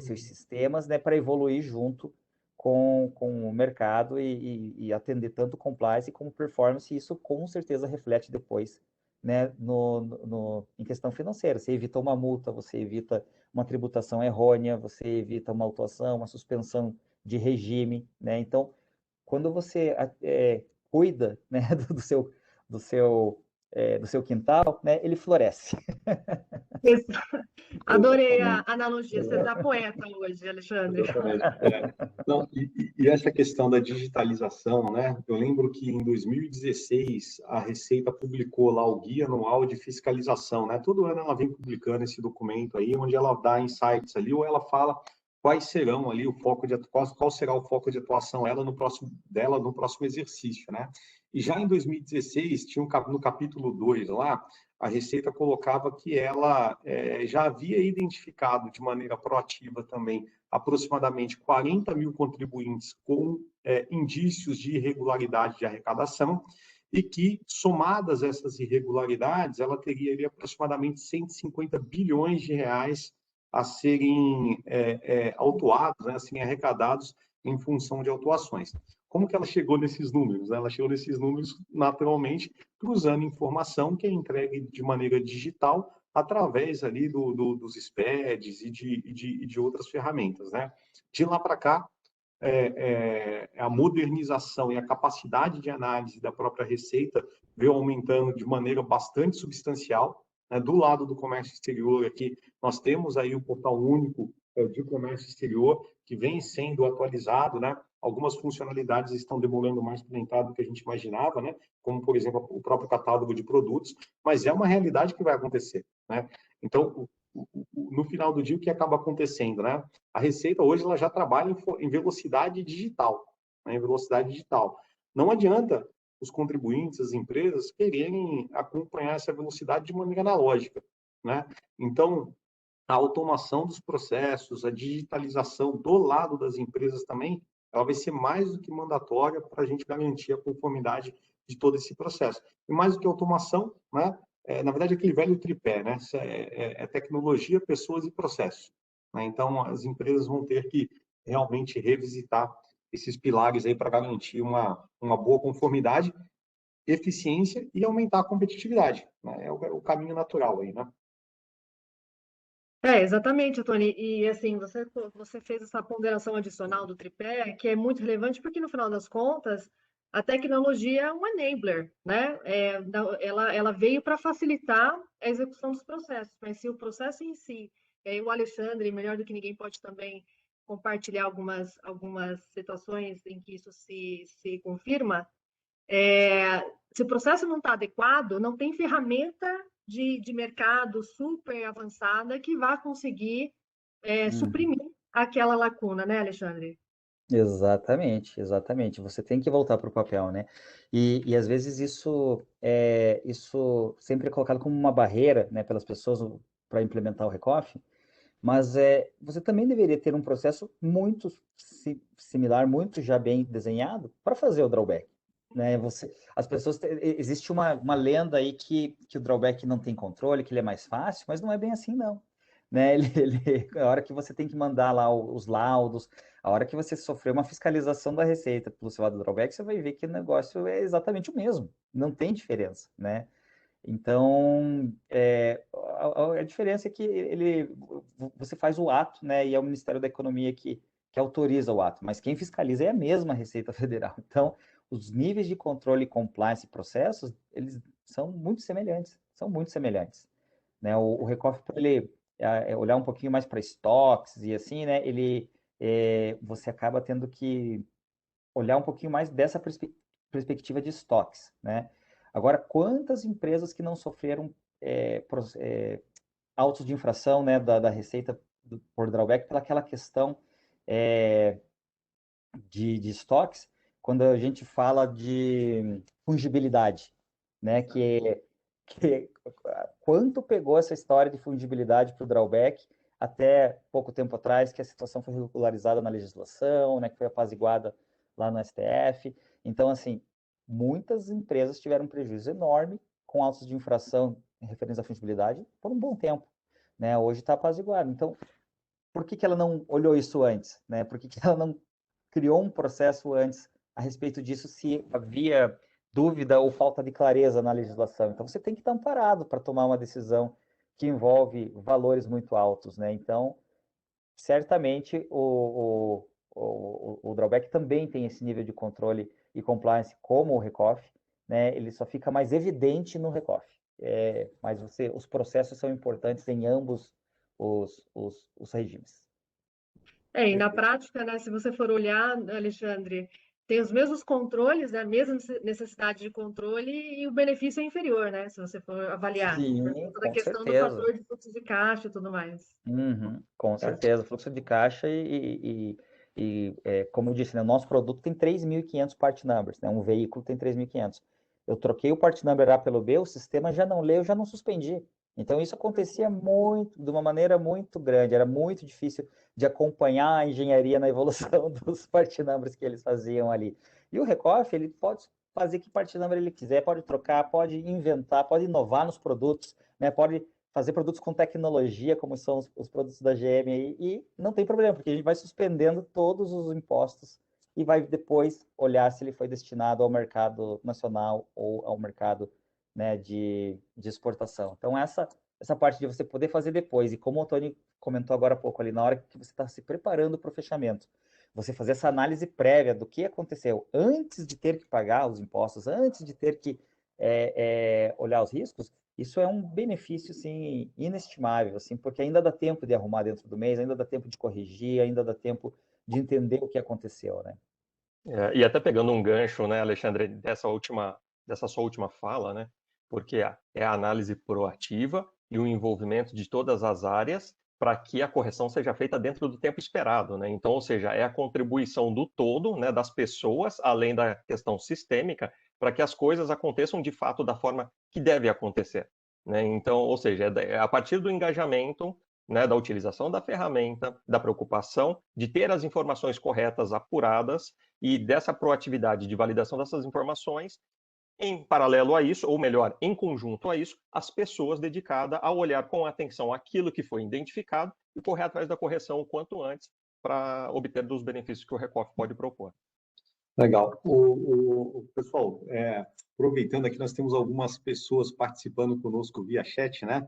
sistemas, né, para evoluir junto com o mercado e atender tanto compliance como performance, e isso com certeza reflete depois, né, em questão financeira. Você evita uma multa, você evita uma tributação errônea, você evita uma autuação, uma suspensão de regime, né? Então, quando você cuida, né, do seu quintal, né, ele floresce. Adorei a analogia. Você está poeta hoje, Alexandre. Não, e essa questão da digitalização, né? Eu lembro que em 2016 a Receita publicou lá o Guia Anual de Fiscalização, né? Todo ano ela vem publicando esse documento aí, onde ela dá insights ali, ou ela fala quais serão ali qual será o foco de atuação no próximo exercício, né? E já em 2016 tinha no capítulo 2 lá, a Receita colocava que ela já havia identificado de maneira proativa também aproximadamente 40 mil contribuintes com indícios de irregularidade de arrecadação e que, somadas essas irregularidades, ela teria ali, aproximadamente 150 bilhões de reais a serem autuados, né, a serem arrecadados em função de autuações. Como que ela chegou nesses números? Ela chegou nesses números, naturalmente, cruzando informação que é entregue de maneira digital através ali dos SPEDs e de outras ferramentas, né? De lá para cá, a modernização e a capacidade de análise da própria Receita veio aumentando de maneira bastante substancial, né? Do lado do comércio exterior aqui, nós temos aí o portal único de comércio exterior, que vem sendo atualizado, né? Algumas funcionalidades estão demorando mais para entrar do que a gente imaginava, né? Como, por exemplo, o próprio catálogo de produtos, mas é uma realidade que vai acontecer, né? Então, no final do dia, o que acaba acontecendo, né? A Receita hoje ela já trabalha em velocidade digital, né? Em velocidade digital. Não adianta os contribuintes, as empresas, quererem acompanhar essa velocidade de maneira analógica, né? Então, a automação dos processos, a digitalização do lado das empresas também ela vai ser mais do que mandatória para a gente garantir a conformidade de todo esse processo. E mais do que automação, né? Na verdade, aquele velho tripé, né? É tecnologia, pessoas e processos. Né? Então, as empresas vão ter que realmente revisitar esses pilares aí para garantir uma boa conformidade, eficiência e aumentar a competitividade. Né? É o caminho natural aí, né? Exatamente, Tony. E assim, você fez essa ponderação adicional do tripé, que é muito relevante, porque no final das contas, a tecnologia é um enabler, né? Ela veio para facilitar a execução dos processos, mas se o processo em si, e aí o Alexandre, melhor do que ninguém, pode também compartilhar algumas situações em que isso se confirma. Se o processo não está adequado, não tem ferramenta de mercado super avançada que vá conseguir suprimir aquela lacuna, né, Alexandre? Exatamente, exatamente. Você tem que voltar para o papel, né? E às vezes isso sempre é colocado como uma barreira, né, pelas pessoas para implementar o Recoff, mas você também deveria ter um processo muito similar, muito já bem desenhado para fazer o drawback, né? As pessoas existe uma lenda aí que o drawback não tem controle, que ele é mais fácil, mas não é bem assim, não. Né? A hora que você tem que mandar lá os laudos, a hora que você sofrer uma fiscalização da Receita pelo seu lado do drawback, você vai ver que o negócio é exatamente o mesmo, não tem diferença, né? Então, a diferença é que você faz o ato, né, e é o Ministério da Economia que autoriza o ato, mas quem fiscaliza é a mesma Receita Federal. Então, os níveis de controle, compliance e processos, eles são muito semelhantes, né? O Recoff, para ele olhar um pouquinho mais para estoques e assim, né, você acaba tendo que olhar um pouquinho mais dessa perspectiva de estoques, né? Agora, quantas empresas que não sofreram autos de infração, né, da Receita por drawback pelaquela questão de estoques, quando a gente fala de fungibilidade, né, quanto pegou essa história de fungibilidade para o drawback até pouco tempo atrás, que a situação foi regularizada na legislação, né, que foi apaziguada lá no STF. Então, assim, muitas empresas tiveram um prejuízo enorme com autos de infração em referência à fungibilidade por um bom tempo, né? Hoje está apaziguado. Então, por que ela não olhou isso antes, né? Por que ela não criou um processo antes a respeito disso, se havia dúvida ou falta de clareza na legislação? Então, você tem que estar amparado para tomar uma decisão que envolve valores muito altos, né? Então, certamente o drawback também tem esse nível de controle e compliance como o Recoff, né? Ele só fica mais evidente no Recoff. Mas os processos são importantes em ambos os regimes. E na prática, né, se você for olhar, Alexandre, tem os mesmos controles, né, a mesma necessidade de controle e o benefício é inferior, né, se você for avaliar, por Sim, conta da com questão do certeza. fator de fluxo de caixa e tudo mais. Uhum, com certeza, fluxo de caixa como eu disse, né, o nosso produto tem 3.500 part numbers, né, um veículo tem 3.500. Eu troquei o part number A pelo B, o sistema já não leu, já não suspendi. Então, isso acontecia de uma maneira muito grande, era muito difícil de acompanhar a engenharia na evolução dos part numbers que eles faziam ali. E o Recoff, ele pode fazer que part number ele quiser, pode trocar, pode inventar, pode inovar nos produtos, né, pode fazer produtos com tecnologia, como são os produtos da GM aí, e não tem problema, porque a gente vai suspendendo todos os impostos e vai depois olhar se ele foi destinado ao mercado nacional ou ao mercado, né, de exportação. Então, essa parte de você poder fazer depois, e como o Tony comentou agora há pouco ali, na hora que você está se preparando para o fechamento, você fazer essa análise prévia do que aconteceu antes de ter que pagar os impostos, antes de ter que olhar os riscos, isso é um benefício, sim, inestimável, assim, porque ainda dá tempo de arrumar dentro do mês, ainda dá tempo de corrigir, ainda dá tempo de entender o que aconteceu, né? E até pegando um gancho, né, Alexandre, dessa sua última fala, né, porque é a análise proativa e o envolvimento de todas as áreas para que a correção seja feita dentro do tempo esperado, né? Então, ou seja, é a contribuição do todo, né, das pessoas, além da questão sistêmica, para que as coisas aconteçam de fato da forma que deve acontecer, né? Então, ou seja, a partir do engajamento né, da utilização da ferramenta, da preocupação de ter as informações corretas, apuradas, e dessa proatividade de validação dessas informações, em paralelo a isso, ou melhor, em conjunto a isso, as pessoas dedicadas a olhar com atenção aquilo que foi identificado e correr atrás da correção o quanto antes para obter dos benefícios que o RECOF pode propor. Legal. Pessoal, aproveitando aqui, nós temos algumas pessoas participando conosco via chat, né?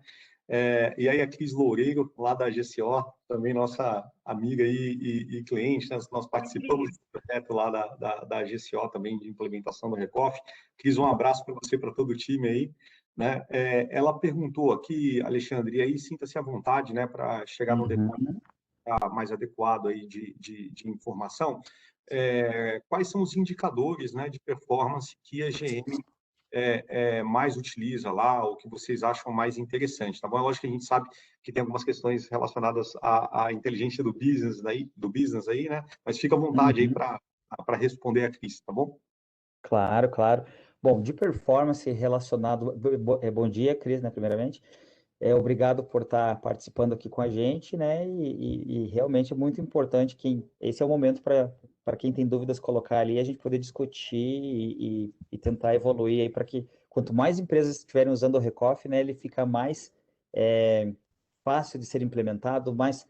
E aí a Cris Loureiro, lá da GCO, também nossa amiga e cliente, né? Nós participamos do projeto lá da GCO também, de implementação do RECOF. Cris, um abraço para você, para todo o time aí, né? Ela perguntou aqui, Alexandre, e aí sinta-se à vontade, né, para chegar no detalhe mais adequado aí de informação. Quais são os indicadores, né, de performance que a GM mais utiliza lá, ou que vocês acham mais interessante, tá bom? É lógico que a gente sabe que tem algumas questões relacionadas à inteligência do business aí, né? Mas fica à vontade aí para responder a Cris, tá bom? Claro, claro. Bom, de performance relacionado. Bom dia, Cris, né, primeiramente. Obrigado por estar participando aqui com a gente, né? E realmente é muito importante esse é o momento para quem tem dúvidas colocar ali, a gente poder discutir e tentar evoluir aí para que quanto mais empresas estiverem usando o Recoff, né, ele fica mais fácil de ser implementado, mais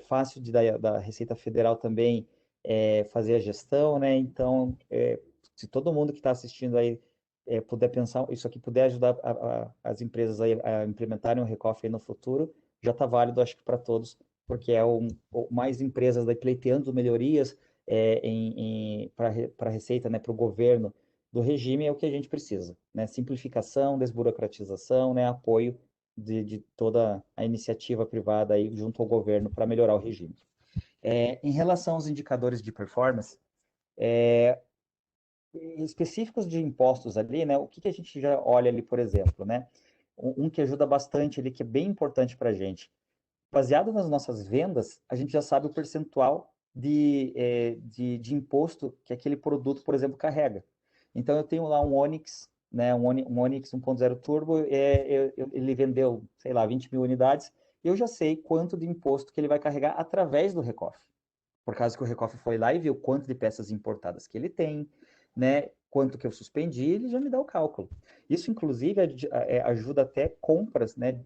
fácil da Receita Federal também fazer a gestão, né? Então, se todo mundo que está assistindo aí puder pensar, isso aqui puder ajudar as empresas a implementarem o Recoff aí no futuro, já está válido, acho que para todos, porque mais empresas daí pleiteando melhorias para a Receita, né, para o governo do regime, é o que a gente precisa, né? Simplificação, desburocratização, né, apoio de toda a iniciativa privada aí junto ao governo para melhorar o regime. Em relação aos indicadores de performance, específicos de impostos ali, né? O que a gente já olha ali, por exemplo, né? Um que ajuda bastante ali, que é bem importante para a gente. Baseado nas nossas vendas, a gente já sabe o percentual de imposto que aquele produto, por exemplo, carrega. Então, eu tenho lá um Onix, né? Um Onix 1.0 Turbo, ele vendeu, sei lá, 20 mil unidades, eu já sei quanto de imposto que ele vai carregar através do Recoff. Por causa que o Recoff foi lá e viu quanto de peças importadas que ele tem, né? Quanto que eu suspendi, ele já me dá o cálculo. Isso, inclusive, ajuda até compras, né?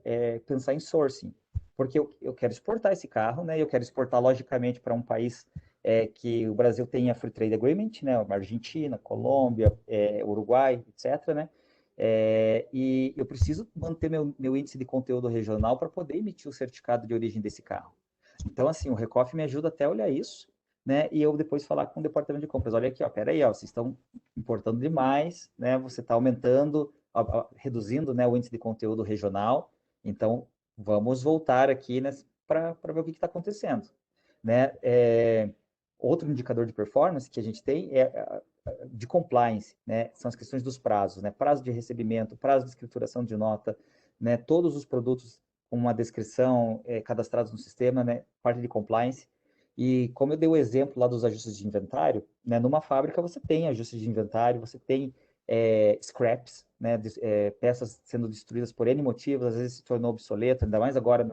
Pensar em sourcing. Porque eu quero exportar esse carro, né? Eu quero exportar, logicamente, para um país que o Brasil tenha Free Trade Agreement, né? Argentina, Colômbia, Uruguai, etc., né? E eu preciso manter meu índice de conteúdo regional para poder emitir o certificado de origem desse carro. Então, assim, o Recoff me ajuda até a olhar isso, né? E eu depois falar com o departamento de compras, olha aqui, ó, peraí, ó, vocês estão importando demais, né? Você está aumentando, reduzindo, né, o índice de conteúdo regional. Então, vamos voltar aqui, né, para ver o que está acontecendo, né? Outro indicador de performance que a gente tem de compliance, né? São as questões dos prazos, né? Prazo de recebimento, prazo de escrituração de nota, né? Todos os produtos com uma descrição cadastrados no sistema, né? Parte de compliance. E como eu dei o exemplo lá dos ajustes de inventário, né? Numa fábrica você tem ajustes de inventário, você tem scraps, né? Peças sendo destruídas por N motivos, às vezes se tornou obsoleto, ainda mais agora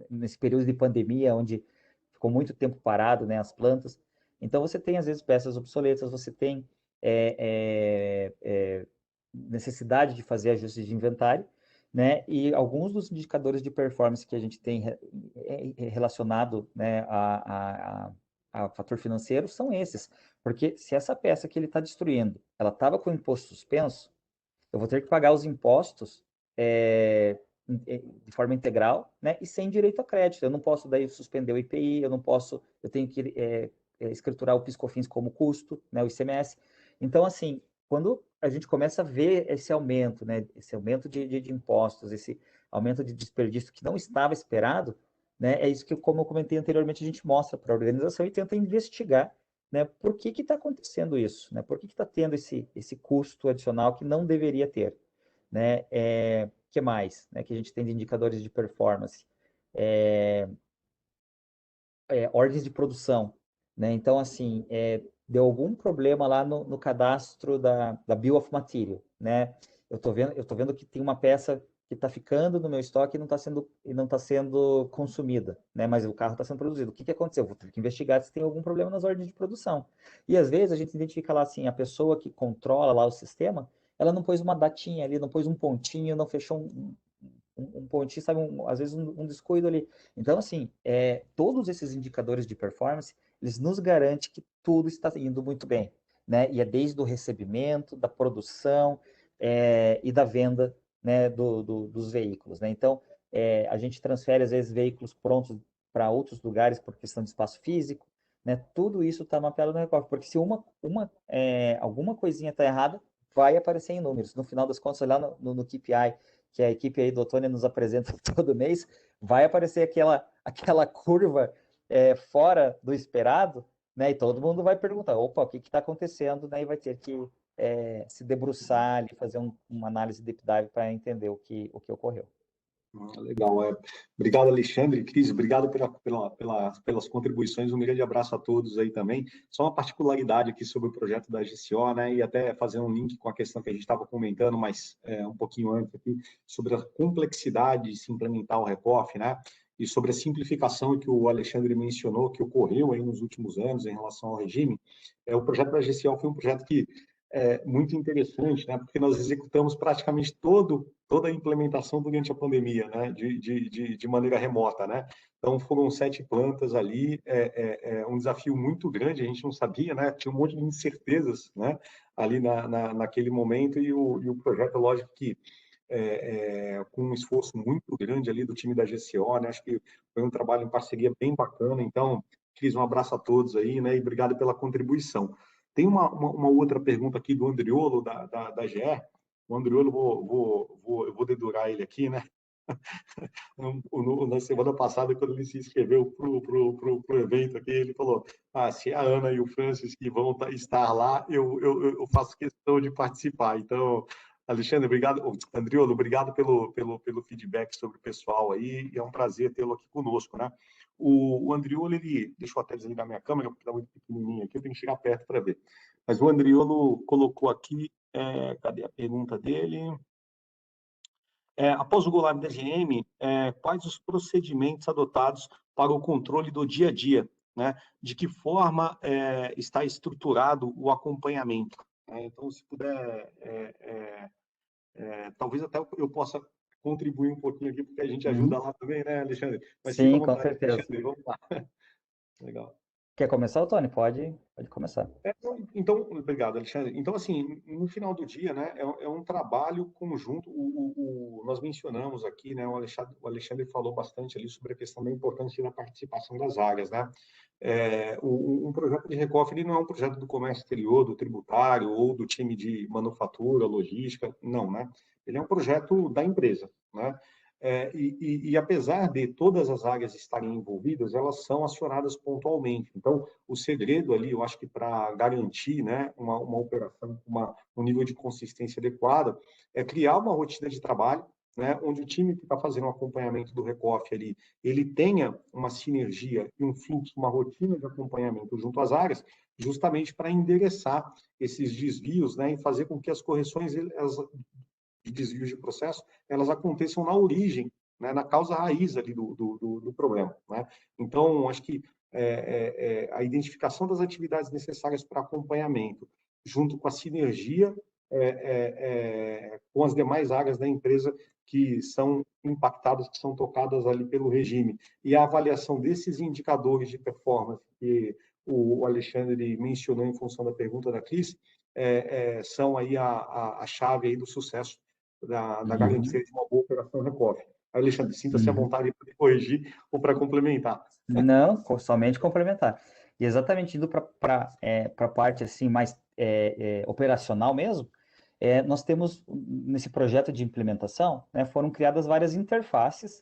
nesse período de pandemia, onde ficou muito tempo parado, né, as plantas. Então, você tem, às vezes, peças obsoletas, você tem necessidade de fazer ajustes de inventário, né, e alguns dos indicadores de performance que a gente tem relacionado, né, a fator financeiro são esses, porque se essa peça que ele está destruindo, ela estava com o imposto suspenso, eu vou ter que pagar os impostos de forma integral, né, e sem direito a crédito. Eu não posso daí suspender o IPI, eu tenho que escriturar o PIS/COFINS como custo, né, o ICMS. Então, assim, quando a gente começa a ver esse aumento, né, esse aumento de impostos, esse aumento de desperdício que não estava esperado, né, é isso que, como eu comentei anteriormente, a gente mostra para a organização e tenta investigar, né, por que está acontecendo isso, né, por que está tendo esse custo adicional que não deveria ter, né, que mais, né, que a gente tem de indicadores de performance, ordens de produção, né, então, assim, deu algum problema lá no cadastro da Bill of Material, né, eu tô vendo que tem uma peça que está ficando no meu estoque e não tá sendo consumida, né? Mas o carro está sendo produzido. O que aconteceu? Vou ter que investigar se tem algum problema nas ordens de produção. E às vezes a gente identifica lá assim, a pessoa que controla lá o sistema, ela não pôs uma datinha ali, não pôs um pontinho, não fechou um pontinho, sabe? Às vezes um descuido ali. Então, assim, todos esses indicadores de performance, eles nos garantem que tudo está indo muito bem, né? E é desde o recebimento, da produção e da venda, né, dos veículos, né? Então, a gente transfere, às vezes, veículos prontos para outros lugares por questão de espaço físico, né? Tudo isso está mapeado no Recof, porque se alguma coisinha está errada, vai aparecer em números. No final das contas, olhar no KPI, que a equipe aí do Otônia nos apresenta todo mês, vai aparecer aquela curva fora do esperado, né? E todo mundo vai perguntar, opa, o que está acontecendo? Né? E vai ter que se debruçar ali, fazer uma análise deep dive para entender o que ocorreu. Legal. Obrigado, Alexandre. Cris, obrigado pelas contribuições. Um grande abraço a todos aí também. Só uma particularidade aqui sobre o projeto da GCO, né? E até fazer um link com a questão que a gente estava comentando, mas um pouquinho antes aqui, sobre a complexidade de se implementar o RECOF, né? E sobre a simplificação que o Alexandre mencionou, que ocorreu aí nos últimos anos em relação ao regime. O projeto da GCO foi um projeto que muito interessante, né? Porque nós executamos praticamente toda a implementação durante a pandemia, né? De maneira remota, né? Então, foram 7 plantas ali, um desafio muito grande, a gente não sabia, né? Tinha um monte de incertezas, né? Ali naquele momento, e o projeto, lógico que com um esforço muito grande ali do time da GCO, né? Acho que foi um trabalho em parceria bem bacana. Então, Cris, um abraço a todos aí, né? E obrigado pela contribuição. Tem uma outra pergunta aqui do Andriolo, da GE. O Andriolo, eu vou dedurar ele aqui, né? Na semana passada, quando ele se inscreveu para o evento aqui, ele falou: se a Ana e o Francis que vão estar lá, eu faço questão de participar. Então, Alexandre, obrigado. Andriolo, obrigado pelo feedback sobre o pessoal aí, e é um prazer tê-lo aqui conosco, né? O Andriolo, deixa eu até desligar minha câmera, porque está muito pequenininho aqui, eu tenho que chegar perto para ver. Mas o Andriolo colocou aqui, cadê a pergunta dele? Após o go-live da GM, quais os procedimentos adotados para o controle do dia a dia, né? De que forma está estruturado o acompanhamento? Então, se puder, talvez até eu possa contribuir um pouquinho aqui, porque a gente ajuda lá também, né, Alexandre? Mas fica à Sim, com vontade, certeza. Alexandre, vamos lá. Legal. Quer começar, Tony? Pode começar. Então, obrigado, Alexandre. Então, assim, no final do dia, né, é um trabalho conjunto. Nós mencionamos aqui, né, o Alexandre falou bastante ali sobre a questão da importância da participação das áreas, né? Um projeto de Recof não é um projeto do comércio exterior, do tributário ou do time de manufatura, logística, não, né? Ele é um projeto da empresa, né? E apesar de todas as áreas estarem envolvidas, elas são acionadas pontualmente. Então, o segredo ali, eu acho que para garantir, né, uma operação com um nível de consistência adequada, é criar uma rotina de trabalho, né, onde o time que está fazendo o acompanhamento do Recof ali, ele tenha uma sinergia e um fluxo, uma rotina de acompanhamento junto às áreas, justamente para endereçar esses desvios, né, e fazer com que as correções de desvios de processo, elas aconteçam na origem, né, na causa raiz ali do problema, né? Então, acho que a identificação das atividades necessárias para acompanhamento, junto com a sinergia com as demais áreas da empresa que são impactadas, que são tocadas ali pelo regime, e a avaliação desses indicadores de performance que o Alexandre mencionou em função da pergunta da Cris, são aí a chave aí do sucesso da garantia de uma boa operação Recof. Alexandre, sinta-se à vontade para corrigir ou para complementar. Não, somente complementar. E exatamente indo para a parte assim mais operacional mesmo, nós temos nesse projeto de implementação, né, foram criadas várias interfaces,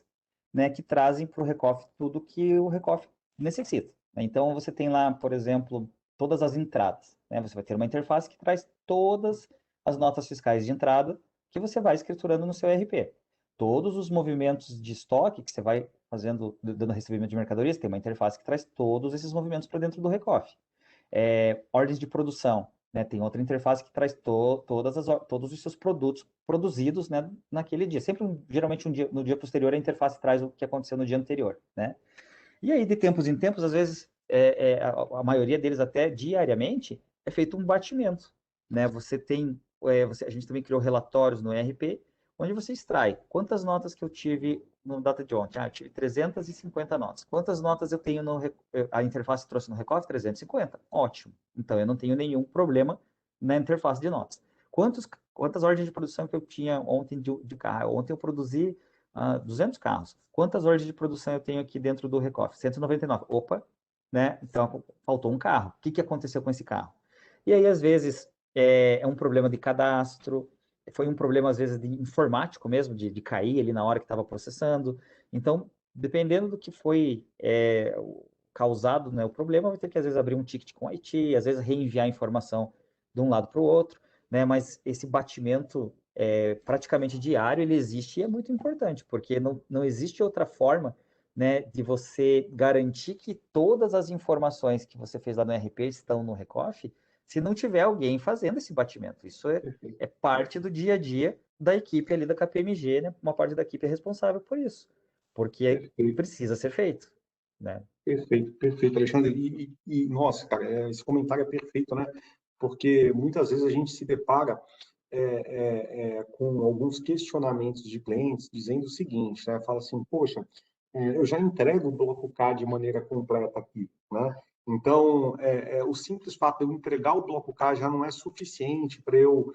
né, que trazem para o Recof tudo que o Recof necessita, né? Então você tem lá, por exemplo, todas as entradas, né? Você vai ter uma interface que traz todas as notas fiscais de entrada que você vai escriturando no seu ERP. Todos os movimentos de estoque que você vai fazendo, dando recebimento de mercadorias, tem uma interface que traz todos esses movimentos para dentro do Recof. Ordens de produção, né? Tem outra interface que traz todos os seus produtos produzidos, né, naquele dia. Sempre, geralmente, no dia posterior, a interface traz o que aconteceu no dia anterior, né? E aí, de tempos em tempos, às vezes, a maioria deles até diariamente, é feito um batimento, né? A gente também criou relatórios no ERP, onde você extrai quantas notas que eu tive no data de ontem. Eu tive 350 notas. Quantas notas eu tenho a interface trouxe no Recoff? 350. Ótimo. Então, eu não tenho nenhum problema na interface de notas. Quantas ordens de produção que eu tinha ontem de carro? Ontem eu produzi 200 carros. Quantas ordens de produção eu tenho aqui dentro do Recoff? 199. Opa, né? Então, faltou um carro. O que aconteceu com esse carro? E aí, às vezes, é um problema de cadastro, foi um problema, às vezes, de informático mesmo, de cair ali na hora que estava processando. Então, dependendo do que foi causado, né, o problema, vai ter que, às vezes, abrir um ticket com IT, às vezes, reenviar a informação de um lado para o outro, né? Mas esse batimento praticamente diário, ele existe e é muito importante, porque não existe outra forma, né, de você garantir que todas as informações que você fez lá no RP estão no Recoff, se não tiver alguém fazendo esse batimento. Isso é parte do dia a dia da equipe ali da KPMG, né? Uma parte da equipe é responsável por isso, porque precisa ser feito, né? Perfeito, perfeito, Alexandre. Nossa, cara, esse comentário é perfeito, né? Porque muitas vezes a gente se depara com alguns questionamentos de clientes dizendo o seguinte, né? Fala assim, poxa, eu já entrego o bloco K de maneira completa aqui, né? Então, o simples fato de eu entregar o bloco K já não é suficiente para eu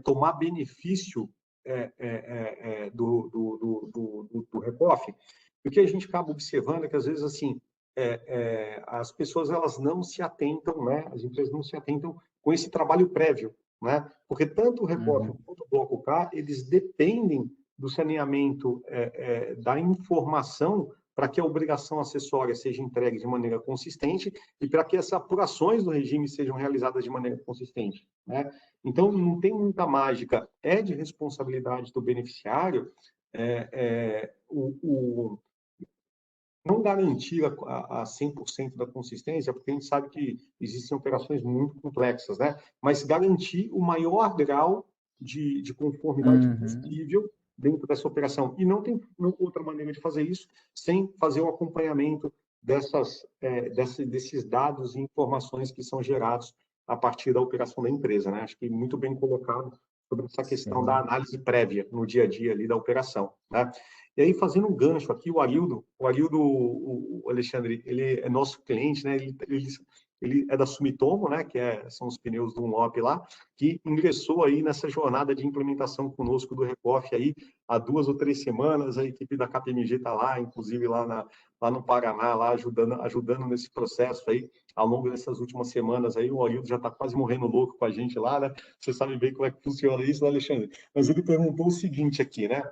tomar benefício do Recoff, porque a gente acaba observando que, às vezes, assim, as pessoas elas não se atentam, né? As empresas não se atentam com esse trabalho prévio, né? Porque tanto o Recoff quanto o Bloco K, eles dependem do saneamento da informação para que a obrigação acessória seja entregue de maneira consistente e para que essas apurações do regime sejam realizadas de maneira consistente, né? Então, não tem muita mágica, é de responsabilidade do beneficiário não garantir a 100% da consistência, porque a gente sabe que existem operações muito complexas, né? Mas garantir o maior grau de conformidade possível dentro dessa operação. E não tem outra maneira de fazer isso sem fazer o acompanhamento desses dados e informações que são gerados a partir da operação da empresa, né? Acho que muito bem colocado sobre essa questão da análise prévia no dia a dia ali da operação, né? E aí, fazendo um gancho aqui, o Arildo, o Alexandre, ele é nosso cliente, né? Ele é da Sumitomo, né? São os pneus do Dunlop lá, que ingressou aí nessa jornada de implementação conosco do Recoff aí há 2 ou 3 semanas. A equipe da KPMG está lá, inclusive lá no Paraná, lá ajudando nesse processo aí ao longo dessas últimas semanas aí. O Arildo já está quase morrendo louco com a gente lá, né? Você sabe bem como é que funciona isso, né, Alexandre? Mas ele perguntou o seguinte aqui, né?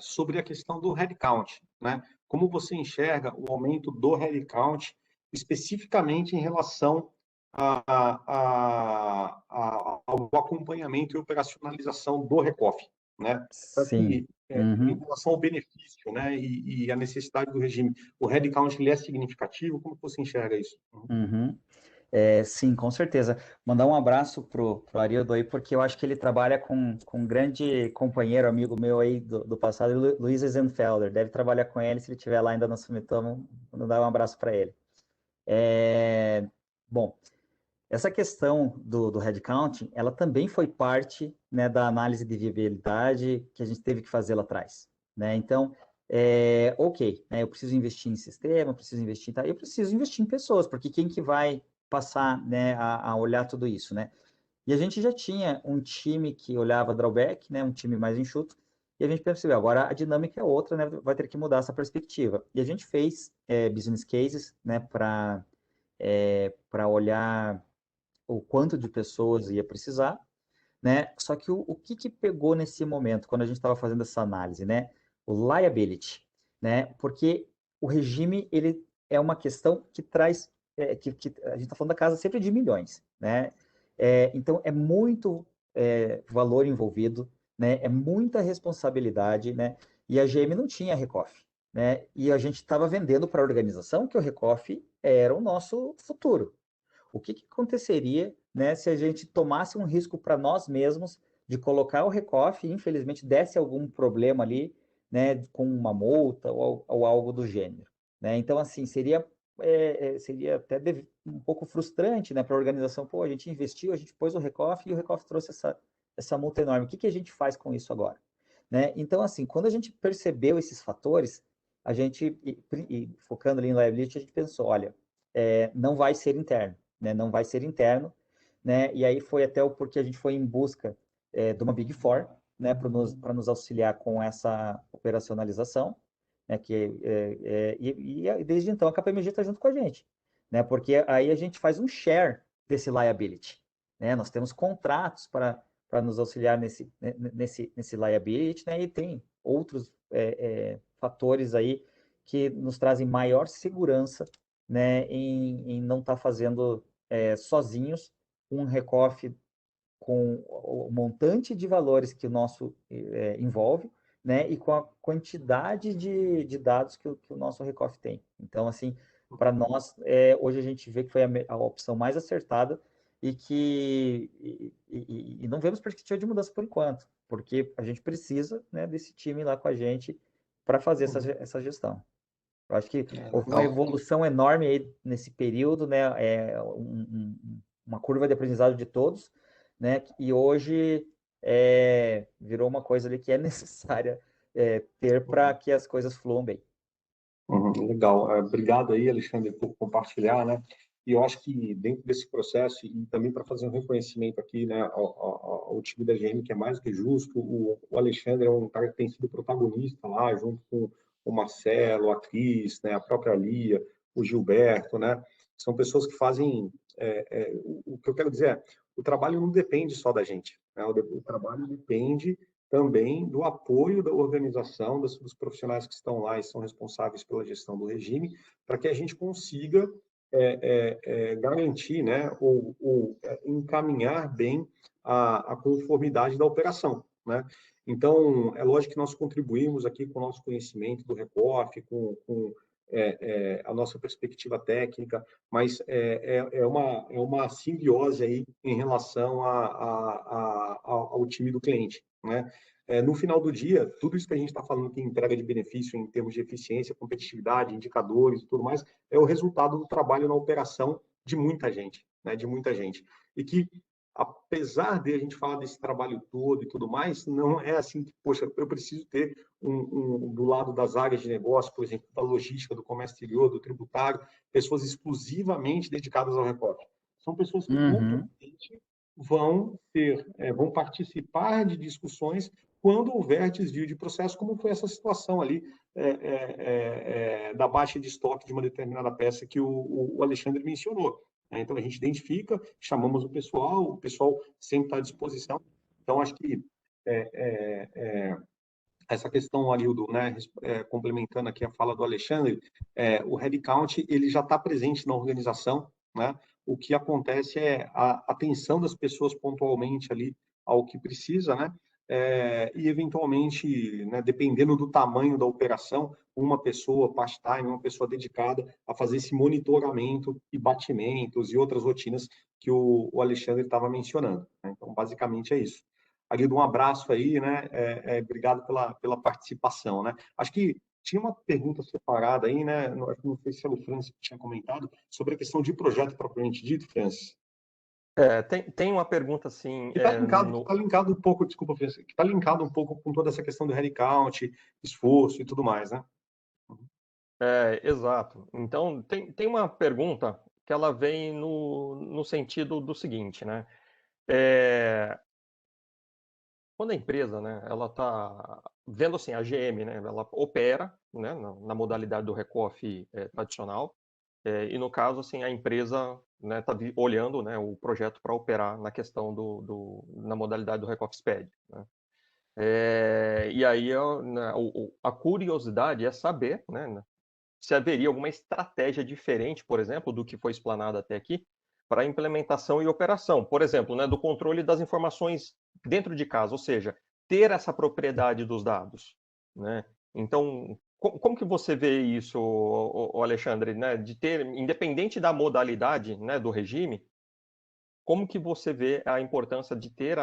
Sobre a questão do headcount, né? Como você enxerga o aumento do headcount, especificamente em relação ao acompanhamento e operacionalização do Recoff, né? Sim. Em relação ao benefício, né? E a necessidade do regime, o headcount ele é significativo? Como você enxerga isso? Sim, com certeza. Mandar um abraço pro Arildo aí, porque eu acho que ele trabalha com um grande companheiro, amigo meu aí do passado, Luiz Eisenfelder. Deve trabalhar com ele, se ele estiver lá ainda no Sumitomo, mandar um abraço para ele. Bom, essa questão do headcount, ela também foi parte, né, da análise de viabilidade que a gente teve que fazer lá atrás, né? Então, ok, né, eu preciso investir em sistema, eu preciso investir em pessoas, porque quem que vai passar, né, a olhar tudo isso, né? E a gente já tinha um time que olhava drawback, né, um time mais enxuto, e a gente percebeu, agora a dinâmica é outra, né, vai ter que mudar essa perspectiva. E a gente fez business cases, né, para olhar o quanto de pessoas ia precisar, né? Só que o que pegou nesse momento, quando a gente estava fazendo essa análise, né? O liability, né? Porque o regime, ele é uma questão que traz, que a gente está falando da casa sempre de milhões, né? Então, é muito valor envolvido, né? É muita responsabilidade, né? E a GM não tinha Recoff, né? E a gente estava vendendo para a organização que o Recoff era o nosso futuro. o que aconteceria, né, se a gente tomasse um risco para nós mesmos de colocar o Recoff e, infelizmente, desse algum problema ali, né, com uma multa ou algo do gênero, né? Então, assim, seria até um pouco frustrante, né, para a organização. Pô, a gente investiu, a gente pôs o Recoff e o Recoff trouxe essa multa enorme. O que a gente faz com isso agora? Né? Então, assim, quando a gente percebeu esses fatores, a gente, focando ali em liability, a gente pensou, olha, não vai ser interno, né? Não vai ser interno, né? E aí foi até o porquê a gente foi em busca de uma Big Four, né? Para nos auxiliar com essa operacionalização, né? E desde então a KPMG está junto com a gente, né? Porque aí a gente faz um share desse liability, né? Nós temos contratos para nos auxiliar nesse liability, né? E tem outros fatores aí que nos trazem maior segurança, né? Em não estar fazendo sozinhos um recoff com o montante de valores que o nosso envolve, né? E com a quantidade de dados que o nosso recoff tem. Então, assim, para nós, hoje a gente vê que foi a opção mais acertada e que não vemos perspectiva de mudança por enquanto, porque a gente precisa, né, desse time lá com a gente para fazer essa gestão. Eu acho que houve uma evolução enorme aí nesse período, né? Uma curva de aprendizado de todos, né? E hoje virou uma coisa ali que é necessária ter para que as coisas fluam bem. Legal. Obrigado aí, Alexandre, por compartilhar, né? E eu acho que dentro desse processo, e também para fazer um reconhecimento aqui, né, ao time da GM, que é mais do que justo, o Alexandre é um cara que tem sido protagonista lá, junto com o Marcelo, a Cris, né, a própria Lia, o Gilberto, né? São pessoas que fazem... o que eu quero dizer é, o trabalho não depende só da gente, né? O trabalho depende também do apoio da organização, dos profissionais que estão lá e são responsáveis pela gestão do regime, para que a gente consiga garantir, né, ou encaminhar bem a conformidade da operação, né? Então, é lógico que nós contribuímos aqui com o nosso conhecimento do Recoff, com a nossa perspectiva técnica, mas é uma simbiose aí em relação ao time do cliente, né? No final do dia, tudo isso que a gente está falando que entrega de benefício em termos de eficiência, competitividade, indicadores e tudo mais, é o resultado do trabalho na operação de muita gente, né? De muita gente. E que, apesar de a gente falar desse trabalho todo e tudo mais, não é assim que, poxa, eu preciso ter do lado das áreas de negócio, por exemplo, da logística, do comércio exterior, do tributário, pessoas exclusivamente dedicadas ao recorte. São pessoas que pontualmente vão participar de discussões quando houver desvio de processo, como foi essa situação ali da baixa de estoque de uma determinada peça que o Alexandre mencionou. Então, a gente identifica, chamamos o pessoal sempre está à disposição. Então, acho que essa questão, Arildo, né, complementando aqui a fala do Alexandre, o headcount ele já está presente na organização, né? O que acontece é a atenção das pessoas pontualmente ali ao que precisa, né? E eventualmente, né, dependendo do tamanho da operação, uma pessoa part-time, uma pessoa dedicada a fazer esse monitoramento e batimentos e outras rotinas que o Alexandre estava mencionando, né? Então, basicamente é isso. Aguildo, um abraço aí, né? Obrigado pela participação, né? Acho que tinha uma pergunta separada aí, né? Não sei se era o Francis que tinha comentado, sobre a questão de projeto propriamente dito, Francis. Tem uma pergunta assim. Que está linkado um pouco, desculpa, Francis, que está linkado um pouco com toda essa questão do headcount, esforço e tudo mais, né? Exato. Então, tem uma pergunta que ela vem no sentido do seguinte, né? Quando a empresa, né, ela está vendo assim, a GM, né, ela opera, né, na modalidade do Recoff tradicional, e no caso, assim, a empresa, né, está olhando, né, o projeto para operar na questão na modalidade do Recoff SPED, né? E aí né, a curiosidade é saber, né, se haveria alguma estratégia diferente, por exemplo, do que foi explanado até aqui, para implementação e operação. Por exemplo, né, do controle das informações dentro de casa, ou seja, ter essa propriedade dos dados, né? Então, Como que você vê isso, Alexandre, né? De ter, independente da modalidade, né, do regime, como que você vê a importância de ter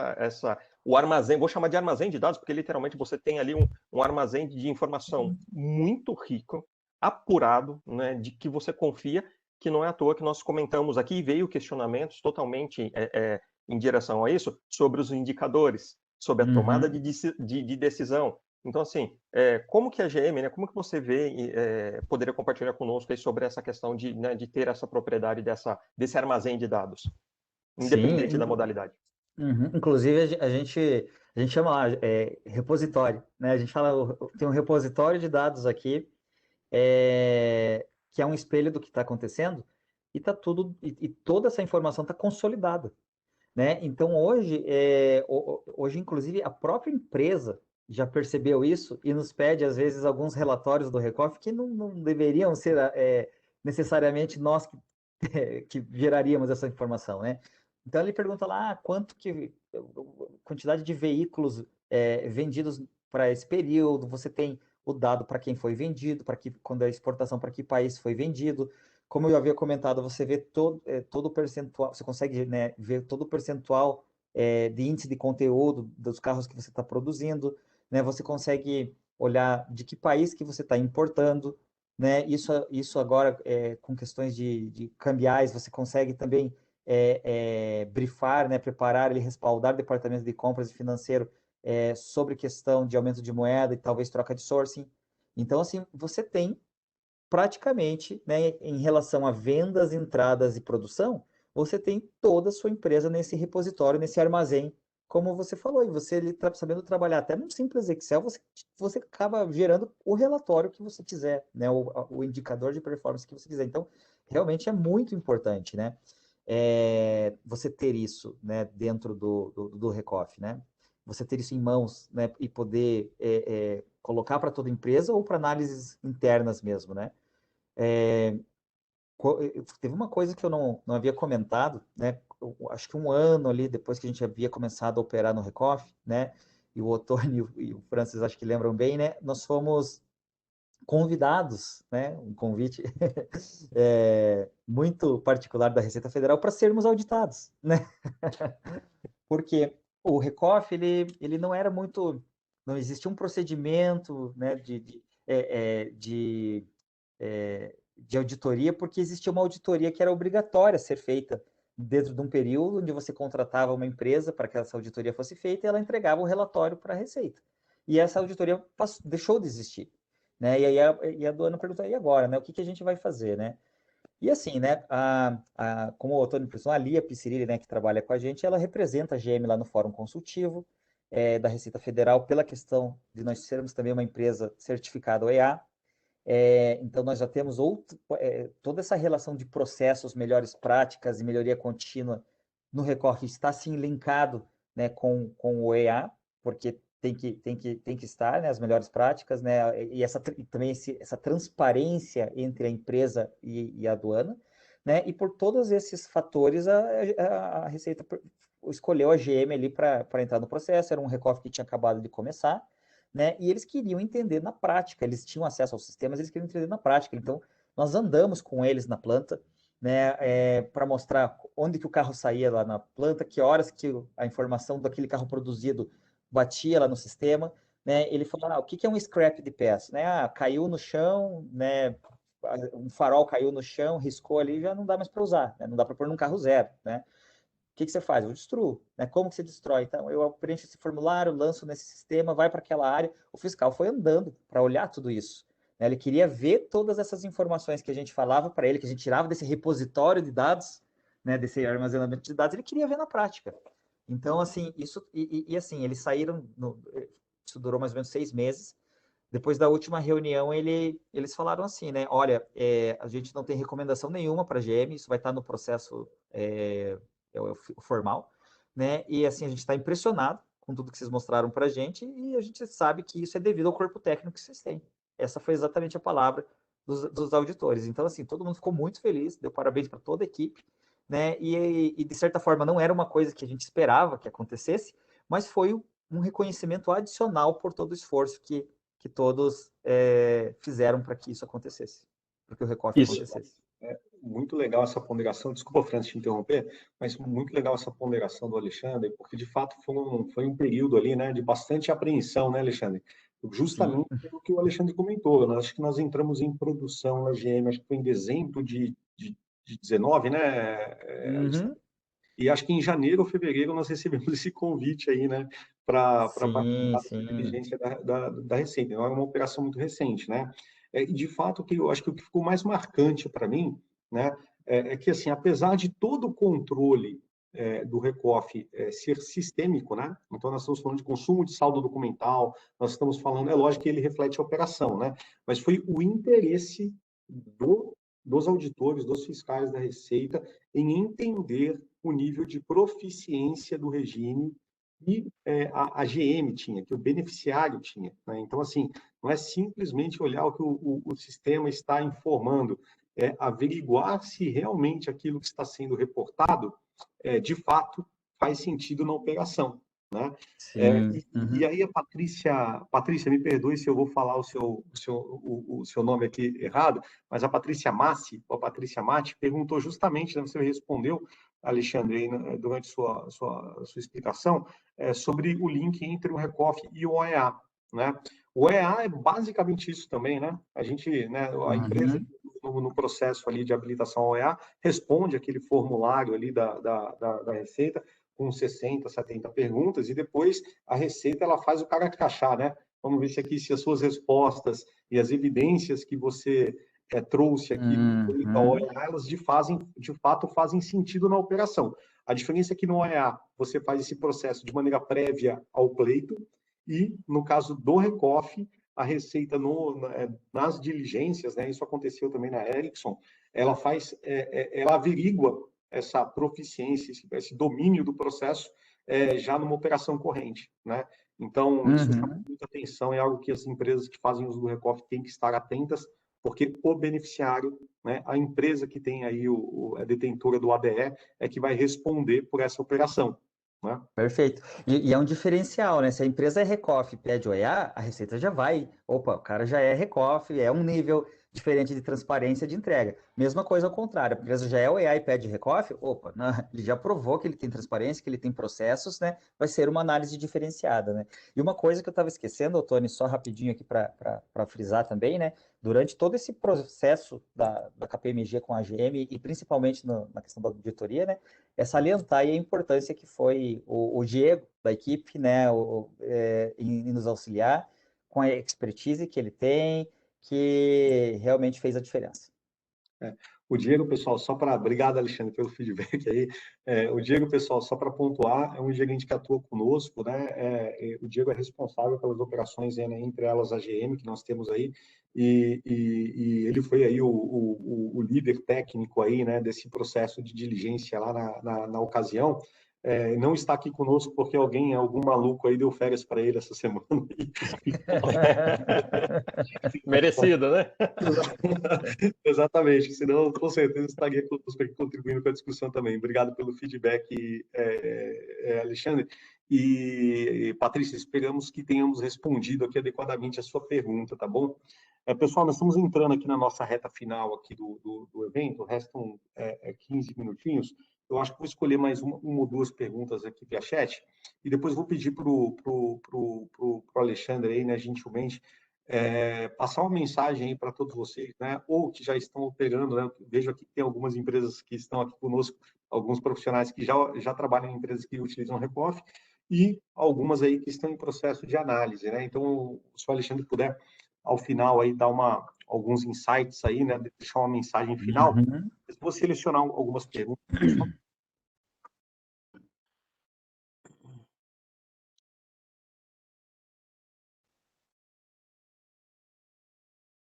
o armazém, vou chamar de armazém de dados, porque literalmente você tem ali um armazém de informação muito rico, apurado, né, de que você confia, que não é à toa que nós comentamos aqui, e veio questionamentos totalmente em direção a isso, sobre os indicadores, sobre a tomada de decisão. Então, assim, como que a GM, né, como que você vê, poderia compartilhar conosco aí sobre essa questão né, de ter essa propriedade desse armazém de dados? Independente da modalidade. Inclusive, a gente chama lá repositório, né? A gente fala, tem um repositório de dados aqui, que é um espelho do que está acontecendo, e tá tudo, e toda essa informação está consolidada, né? Então, hoje, inclusive, a própria empresa já percebeu isso e nos pede, às vezes, alguns relatórios do Recoff que não deveriam ser necessariamente nós que geraríamos essa informação, né? Então ele pergunta lá quantidade de veículos vendidos para esse período, você tem o dado para quem foi vendido, quando a exportação para que país foi vendido. Como eu havia comentado, você vê todo o percentual, você consegue, né, ver todo o percentual de índice de conteúdo dos carros que você está produzindo, né? Você consegue olhar de que país que você está importando, né? Isso agora, com questões de cambiais, você consegue também brifar, né? Preparar e respaldar o departamento de compras e financeiro sobre questão de aumento de moeda e talvez troca de sourcing. Então, assim, você tem praticamente, né, em relação a vendas, entradas e produção, você tem toda a sua empresa nesse repositório, nesse armazém, como você falou, e você sabendo trabalhar até num simples Excel, você acaba gerando o relatório que você quiser, né, o indicador de performance que você quiser. Então, realmente é muito importante, né, você ter isso, né, dentro do Recoff, né, você ter isso em mãos, né, e poder colocar para toda a empresa ou para análises internas mesmo, né. Teve uma coisa que eu não havia comentado, né? Acho que um ano ali depois que a gente havia começado a operar no Recoff, né? E o Otônio e o Francis acho que lembram bem, né? Nós fomos convidados, né? Um convite muito particular da Receita Federal para sermos auditados, né? Porque o Recoff ele não era muito, não existia um procedimento, né? De auditoria, porque existia uma auditoria que era obrigatória a ser feita dentro de um período onde você contratava uma empresa para que essa auditoria fosse feita e ela entregava o relatório para a Receita. E essa auditoria deixou de existir, né? E aí a aduana perguntou, e agora, né? O que a gente vai fazer, né? E assim, né? Como o Antônio mencionou, a Lia Piscirilli, né, que trabalha com a gente, ela representa a GM lá no Fórum Consultivo da Receita Federal pela questão de nós sermos também uma empresa certificada OEA. Então, nós já temos toda essa relação de processos, melhores práticas e melhoria contínua no Recoff está sim linkado, né, com o OEA, porque tem que estar, né, as melhores práticas, né, e também essa transparência entre a empresa e a aduana, né, e por todos esses fatores a Receita escolheu a GM ali para entrar no processo. Era um Recoff que tinha acabado de começar, né? E eles queriam entender na prática, eles tinham acesso aos sistemas, eles queriam entender na prática. Então, nós andamos com eles na planta, né, para mostrar onde que o carro saía lá na planta, que horas que a informação daquele carro produzido batia lá no sistema, né? Ele falou, o que é um scrap de peça, né? Caiu no chão, né? Um farol caiu no chão, riscou ali, já não dá mais para usar, né? Não dá para pôr num carro zero, né? O que você faz? Eu destruo, né? Como que você destrói? Então, eu preencho esse formulário, lanço nesse sistema, vai para aquela área. O fiscal foi andando para olhar tudo isso, né? Ele queria ver todas essas informações que a gente falava para ele, que a gente tirava desse repositório de dados, né? Desse armazenamento de dados, ele queria ver na prática. Então, assim, isso e assim, eles saíram, isso durou mais ou menos 6 meses. Depois da última reunião, eles falaram assim, né? Olha, a gente não tem recomendação nenhuma para a GM, isso vai estar no processo formal, né? E assim, a gente está impressionado com tudo que vocês mostraram para a gente e a gente sabe que isso é devido ao corpo técnico que vocês têm. Essa foi exatamente a palavra dos auditores. Então, assim, todo mundo ficou muito feliz, deu parabéns para toda a equipe, né? E de certa forma não era uma coisa que a gente esperava que acontecesse, mas foi um reconhecimento adicional por todo o esforço que que todos fizeram para que isso acontecesse, para que o RECOF acontecesse. Muito legal essa ponderação, desculpa, Francis, te interromper, mas muito legal essa ponderação do Alexandre, porque de fato foi um período ali, né, de bastante apreensão, né, Alexandre? Justamente pelo que o Alexandre comentou, acho que nós entramos em produção na GM, acho que foi em dezembro de 19, né, e acho que em janeiro ou fevereiro nós recebemos esse convite aí, né, para participar da diligência da Receita. Então, é uma operação muito recente, né? E, de fato, que eu acho que o que ficou mais marcante para mim, né, é que, assim, apesar de todo o controle do RECOF ser sistêmico, né? Então, nós estamos falando de consumo de saldo documental, nós estamos falando, é lógico que ele reflete a operação, né? Mas foi o interesse dos auditores, dos fiscais da Receita, em entender o nível de proficiência do regime que a GM tinha, que o beneficiário tinha, né? Então, assim, não é simplesmente olhar o que o sistema está informando, é averiguar se realmente aquilo que está sendo reportado, de fato, faz sentido na operação, né? E aí a Patrícia, me perdoe se eu vou falar o seu nome aqui errado, mas a Patrícia Massi, ou a Patrícia Matti, perguntou justamente, né, você respondeu, Alexandre, durante sua explicação, sobre o link entre o RECOF e o OEA, né? O OEA é basicamente isso também, né? A gente, né, a empresa no processo ali de habilitação ao OEA responde aquele formulário ali da Receita com 60, 70 perguntas e depois a Receita ela faz o cara encaixar, né? Vamos ver se as suas respostas e as evidências que você trouxe aqui ao OEA, elas de fato fazem sentido na operação. A diferença é que no OEA você faz esse processo de maneira prévia ao pleito e, no caso do RECOF, a Receita nas diligências, né, isso aconteceu também na Ericsson, ela averigua essa proficiência, esse domínio do processo já numa operação corrente, né? Então, isso chama muita atenção, é algo que as empresas que fazem uso do RECOF têm que estar atentas, porque o beneficiário, né, a empresa que tem aí a detentora do ADE, é que vai responder por essa operação. Né? Perfeito. E é um diferencial, né? Se a empresa é RECOF e pede OEA, a Receita já vai. Opa, o cara já é RECOF, é um nível diferente de transparência de entrega. Mesma coisa ao contrário, a empresa já é OEA e pede RECOF, opa, ele já provou que ele tem transparência, que ele tem processos, né? Vai ser uma análise diferenciada, né? E uma coisa que eu estava esquecendo, Tony, só rapidinho aqui para frisar também, né? Durante todo esse processo da KPMG com a AGM e principalmente na questão da auditoria, né? É salientar aí a importância que foi o Diego da equipe, né? Em nos auxiliar com a expertise que ele tem, que realmente fez a diferença. O Diego, pessoal, obrigado, Alexandre, pelo feedback aí. O Diego, pessoal, só para pontuar, é um gerente que atua conosco, né? O Diego é responsável pelas operações, né, entre elas a GM, que nós temos aí, e ele foi aí o líder técnico aí, né, desse processo de diligência lá na ocasião. Não está aqui conosco porque algum maluco aí deu férias para ele essa semana. Merecido, né? Exatamente, senão com certeza estaria contribuindo com a discussão também. Obrigado pelo feedback, Alexandre. E, Patrícia, esperamos que tenhamos respondido aqui adequadamente a sua pergunta, tá bom? Pessoal, nós estamos entrando aqui na nossa reta final aqui do evento, restam 15 minutinhos. Eu acho que vou escolher mais uma ou duas perguntas aqui via chat, e depois vou pedir para o Alexandre aí, né, gentilmente, passar uma mensagem aí para todos vocês, né, ou que já estão operando, né, vejo aqui que tem algumas empresas que estão aqui conosco, alguns profissionais que já trabalham em empresas que utilizam o RECOF, e algumas aí que estão em processo de análise, né, então, se o Alexandre puder, ao final aí, dar alguns insights aí, né, deixar uma mensagem final. Vou selecionar algumas perguntas.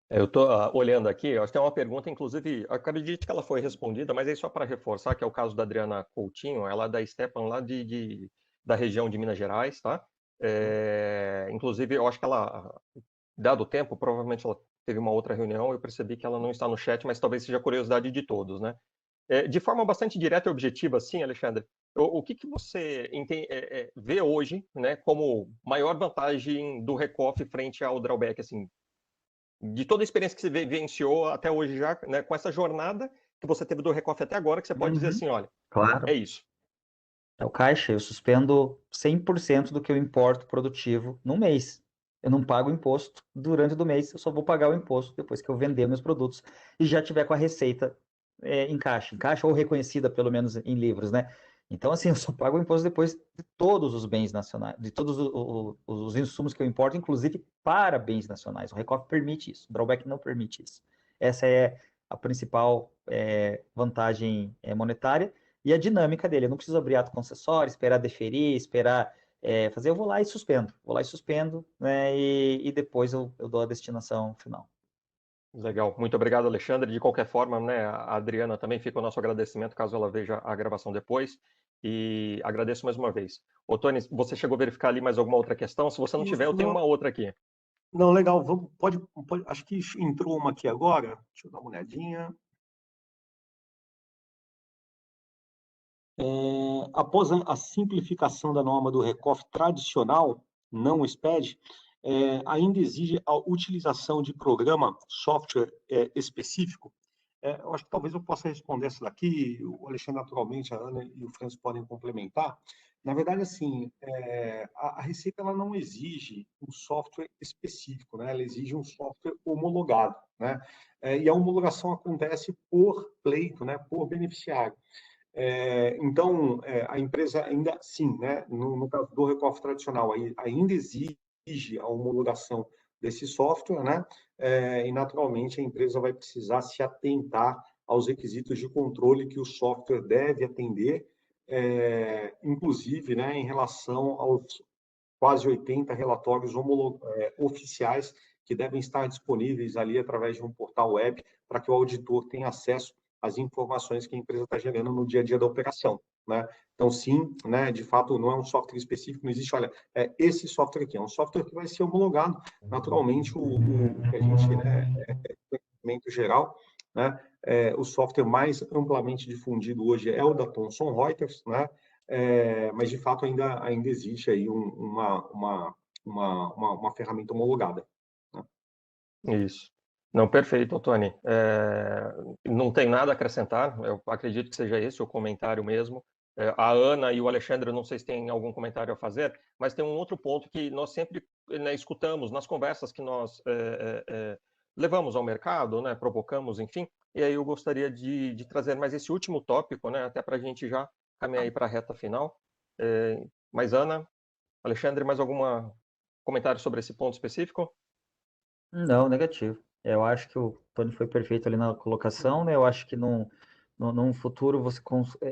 Eu estou olhando aqui, eu acho que tem uma pergunta, inclusive, acredito que ela foi respondida, mas é só para reforçar, que é o caso da Adriana Coutinho, ela é da Stepan, lá da região de Minas Gerais, tá? Inclusive, eu acho que ela, dado o tempo, provavelmente ela teve uma outra reunião, eu percebi que ela não está no chat, mas talvez seja curiosidade de todos, né? De forma bastante direta e objetiva, sim, Alexandre, o que que você vê hoje, né, como maior vantagem do Recoff frente ao drawback, assim, de toda a experiência que você vivenciou até hoje já, né, com essa jornada que você teve do Recoff até agora, que você pode dizer assim, olha, Claro. é isso. É o caixa, eu suspendo 100% do que eu importo produtivo no mês. Eu não pago imposto durante o mês, eu só vou pagar o imposto depois que eu vender meus produtos e já tiver com a receita em caixa ou reconhecida pelo menos em livros, né? Então, assim, eu só pago o imposto depois de todos os bens nacionais, de todos os insumos que eu importo, inclusive para bens nacionais. O Recoff permite isso, o drawback não permite isso. Essa é a principal vantagem monetária. E a dinâmica dele, eu não preciso abrir ato concessório, esperar deferir, esperar fazer, eu vou lá e suspendo, né, e depois eu dou a destinação final. Legal, muito obrigado, Alexandre. De qualquer forma, né, a Adriana também fica o nosso agradecimento, caso ela veja a gravação depois, e agradeço mais uma vez. Ô, Tony, você chegou a verificar ali mais alguma outra questão? Se você não tiver, eu tenho uma outra aqui. Não, legal, pode, acho que entrou uma aqui agora, deixa eu dar uma olhadinha. Após a simplificação da norma do Recoff tradicional, não o SPED, ainda exige a utilização de programa, software específico. Eu acho que talvez eu possa responder essa daqui, o Alexandre naturalmente, a Ana e o Francis podem complementar. Na verdade, assim, a Receita ela não exige um software específico, né? Ela exige um software homologado, né? E a homologação acontece por pleito, né? Por beneficiário. Então, a empresa ainda, sim, né, no caso do Recoff tradicional, ainda exige a homologação desse software, né, e naturalmente a empresa vai precisar se atentar aos requisitos de controle que o software deve atender, inclusive, né, em relação aos quase 80 relatórios oficiais que devem estar disponíveis ali através de um portal web para que o auditor tenha acesso às informações que a empresa está gerando no dia a dia da operação, né? Então, sim, né, de fato, não é um software específico, não existe, olha, esse software aqui, é um software que vai ser homologado. Naturalmente, o que a gente, né, conhecimento geral, né, o software mais amplamente difundido hoje é o da Thomson Reuters, né? Mas de fato ainda existe aí uma ferramenta homologada. Né? Isso. Não, perfeito, Tony. Não tem nada a acrescentar, eu acredito que seja esse o comentário mesmo. A Ana e o Alexandre, não sei se tem algum comentário a fazer, mas tem um outro ponto que nós sempre, né, escutamos nas conversas que nós levamos ao mercado, né, provocamos, enfim, e aí eu gostaria de trazer mais esse último tópico, né, até para a gente já caminhar aí para a reta final. Mas, Ana, Alexandre, mais algum comentário sobre esse ponto específico? Não, negativo. Eu acho que o Tony foi perfeito ali na colocação, né? Eu acho que num futuro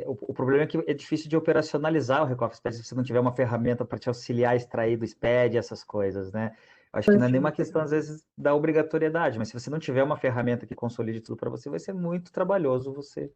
o problema é que é difícil de operacionalizar o Recoff SPED se você não tiver uma ferramenta para te auxiliar a extrair do SPED, essas coisas, né? Eu acho que não é nenhuma questão, às vezes, da obrigatoriedade, mas se você não tiver uma ferramenta que consolide tudo para você, vai ser muito trabalhoso você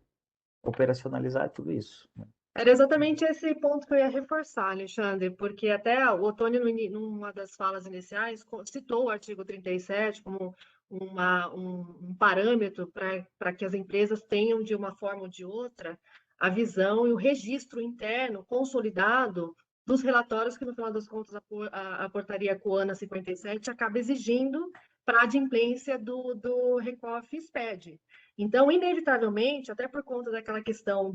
operacionalizar tudo isso. Era exatamente esse ponto que eu ia reforçar, Alexandre, porque até o Otônio, numa das falas iniciais, citou o artigo 37 como um parâmetro para que as empresas tenham, de uma forma ou de outra, a visão e o registro interno consolidado dos relatórios que, no final das contas, a portaria COANA 57 acaba exigindo para a adimplência do Recoff SPED. Então, inevitavelmente, até por conta daquela questão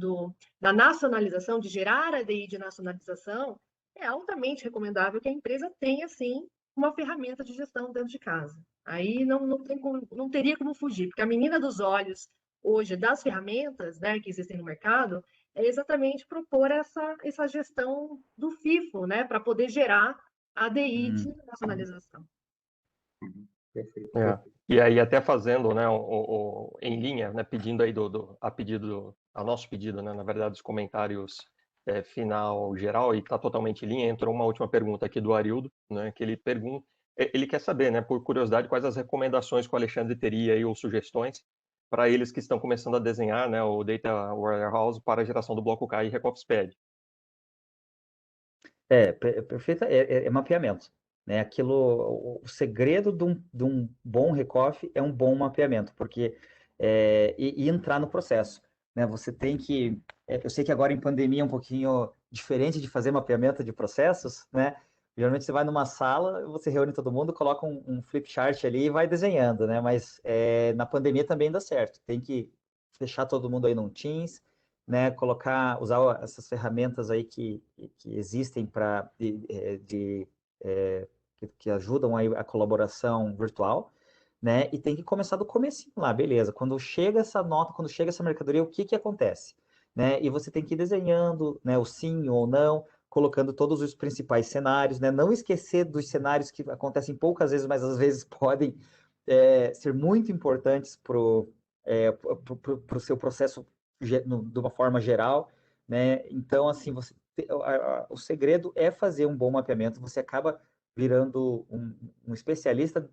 da nacionalização, de gerar a DI de nacionalização, é altamente recomendável que a empresa tenha, sim, uma ferramenta de gestão dentro de casa. Aí não teria como fugir, porque a menina dos olhos, hoje, das ferramentas, né, que existem no mercado, é exatamente propor essa gestão do FIFO, né, para poder gerar a DI de nacionalização. Perfeito. E aí até fazendo, né, em linha, né, pedindo aí a nosso pedido, né, na verdade, os comentários final geral, e está totalmente em linha, entrou uma última pergunta aqui do Arildo, né, que ele quer saber, né, por curiosidade, quais as recomendações que o Alexandre teria aí, ou sugestões, para eles que estão começando a desenhar, né, o Data Warehouse para a geração do bloco K e Recoff SPED. Perfeito, é mapeamento. Né? O segredo de um bom Recoff é um bom mapeamento, porque e entrar no processo. Né? Você tem que eu sei que agora em pandemia é um pouquinho diferente de fazer mapeamento de processos, né? Geralmente você vai numa sala, você reúne todo mundo, coloca um flip chart ali e vai desenhando, né? Mas na pandemia também dá certo. Tem que fechar todo mundo aí num Teams, né? Usar essas ferramentas aí que existem para que ajudam aí a colaboração virtual, né? E tem que começar do comecinho lá, beleza? Quando chega essa nota, quando chega essa mercadoria, o que que acontece? Né? E você tem que ir desenhando, né, o sim ou não, colocando todos os principais cenários, né? Não esquecer dos cenários que acontecem poucas vezes, mas às vezes podem ser muito importantes para o seu processo de uma forma geral, né? Então, assim, o segredo é fazer um bom mapeamento. Você acaba virando um especialista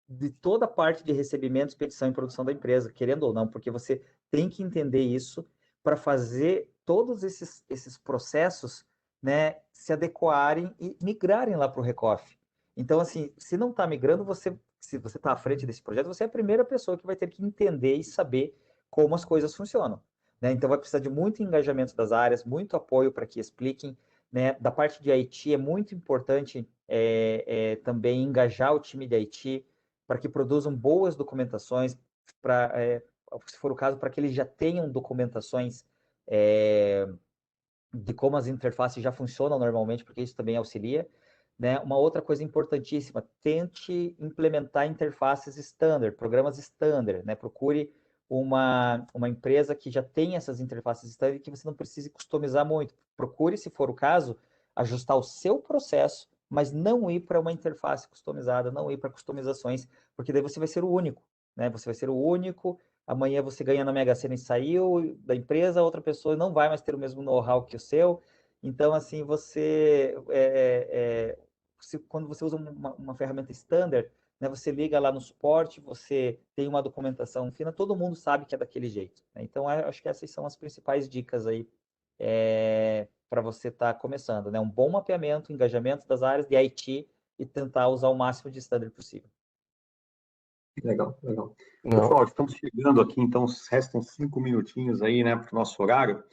de toda a parte de recebimento, expedição e produção da empresa, querendo ou não, porque você tem que entender isso para fazer todos esses processos, né, se adequarem e migrarem lá para o Recoff. Então, assim, se não está migrando, se você está à frente desse projeto, você é a primeira pessoa que vai ter que entender e saber como as coisas funcionam. Né? Então, vai precisar de muito engajamento das áreas, muito apoio para que expliquem. Né? Da parte de IT, é muito importante também engajar o time de IT para que produzam boas documentações, se for o caso, para que eles já tenham documentações de como as interfaces já funcionam normalmente, porque isso também auxilia. Né? Uma outra coisa importantíssima, tente implementar interfaces standard, programas standard, né? Procure uma empresa que já tem essas interfaces standard e que você não precise customizar muito. Procure, se for o caso, ajustar o seu processo, mas não ir para uma interface customizada, não ir para customizações, porque daí você vai ser o único, né? Você vai ser o único. Amanhã você ganha na Mega Sena e saiu da empresa, outra pessoa não vai mais ter o mesmo know-how que o seu. Então, assim, quando você usa uma ferramenta standard, né, você liga lá no suporte, você tem uma documentação fina, todo mundo sabe que é daquele jeito. Né? Então, acho que essas são as principais dicas aí para você estar começando. Né? Um bom mapeamento, engajamento das áreas de IT e tentar usar o máximo de standard possível. Legal, legal. Não. Pessoal, estamos chegando aqui, então restam 5 minutinhos aí, né, para o nosso horário.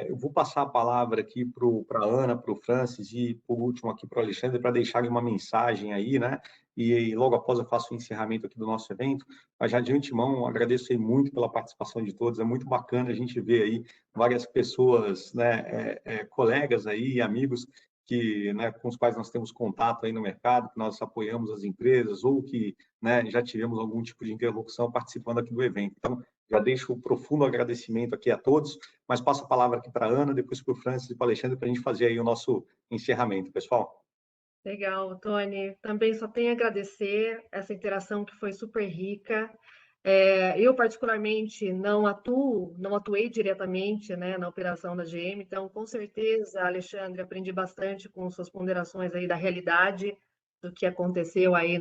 Eu vou passar a palavra aqui para a Ana, para o Francis e, por último, aqui para o Alexandre, para deixarem uma mensagem aí, né? E logo após eu faço o encerramento aqui do nosso evento. Mas já de antemão, agradeço aí muito pela participação de todos. É muito bacana a gente ver aí várias pessoas, né, colegas aí, amigos né, com os quais nós temos contato aí no mercado, que nós apoiamos as empresas ou que, né, já tivemos algum tipo de interlocução participando aqui do evento. Então, já deixo um profundo agradecimento aqui a todos, mas passo a palavra aqui para a Ana, depois para o Francis e para o Alexandre, para a gente fazer aí o nosso encerramento, pessoal. Legal, Tony. Também só tenho a agradecer essa interação que foi super rica. Eu, particularmente, não atuei diretamente, né, na operação da GM, então, com certeza, Alexandre, aprendi bastante com suas ponderações aí da realidade do que aconteceu aí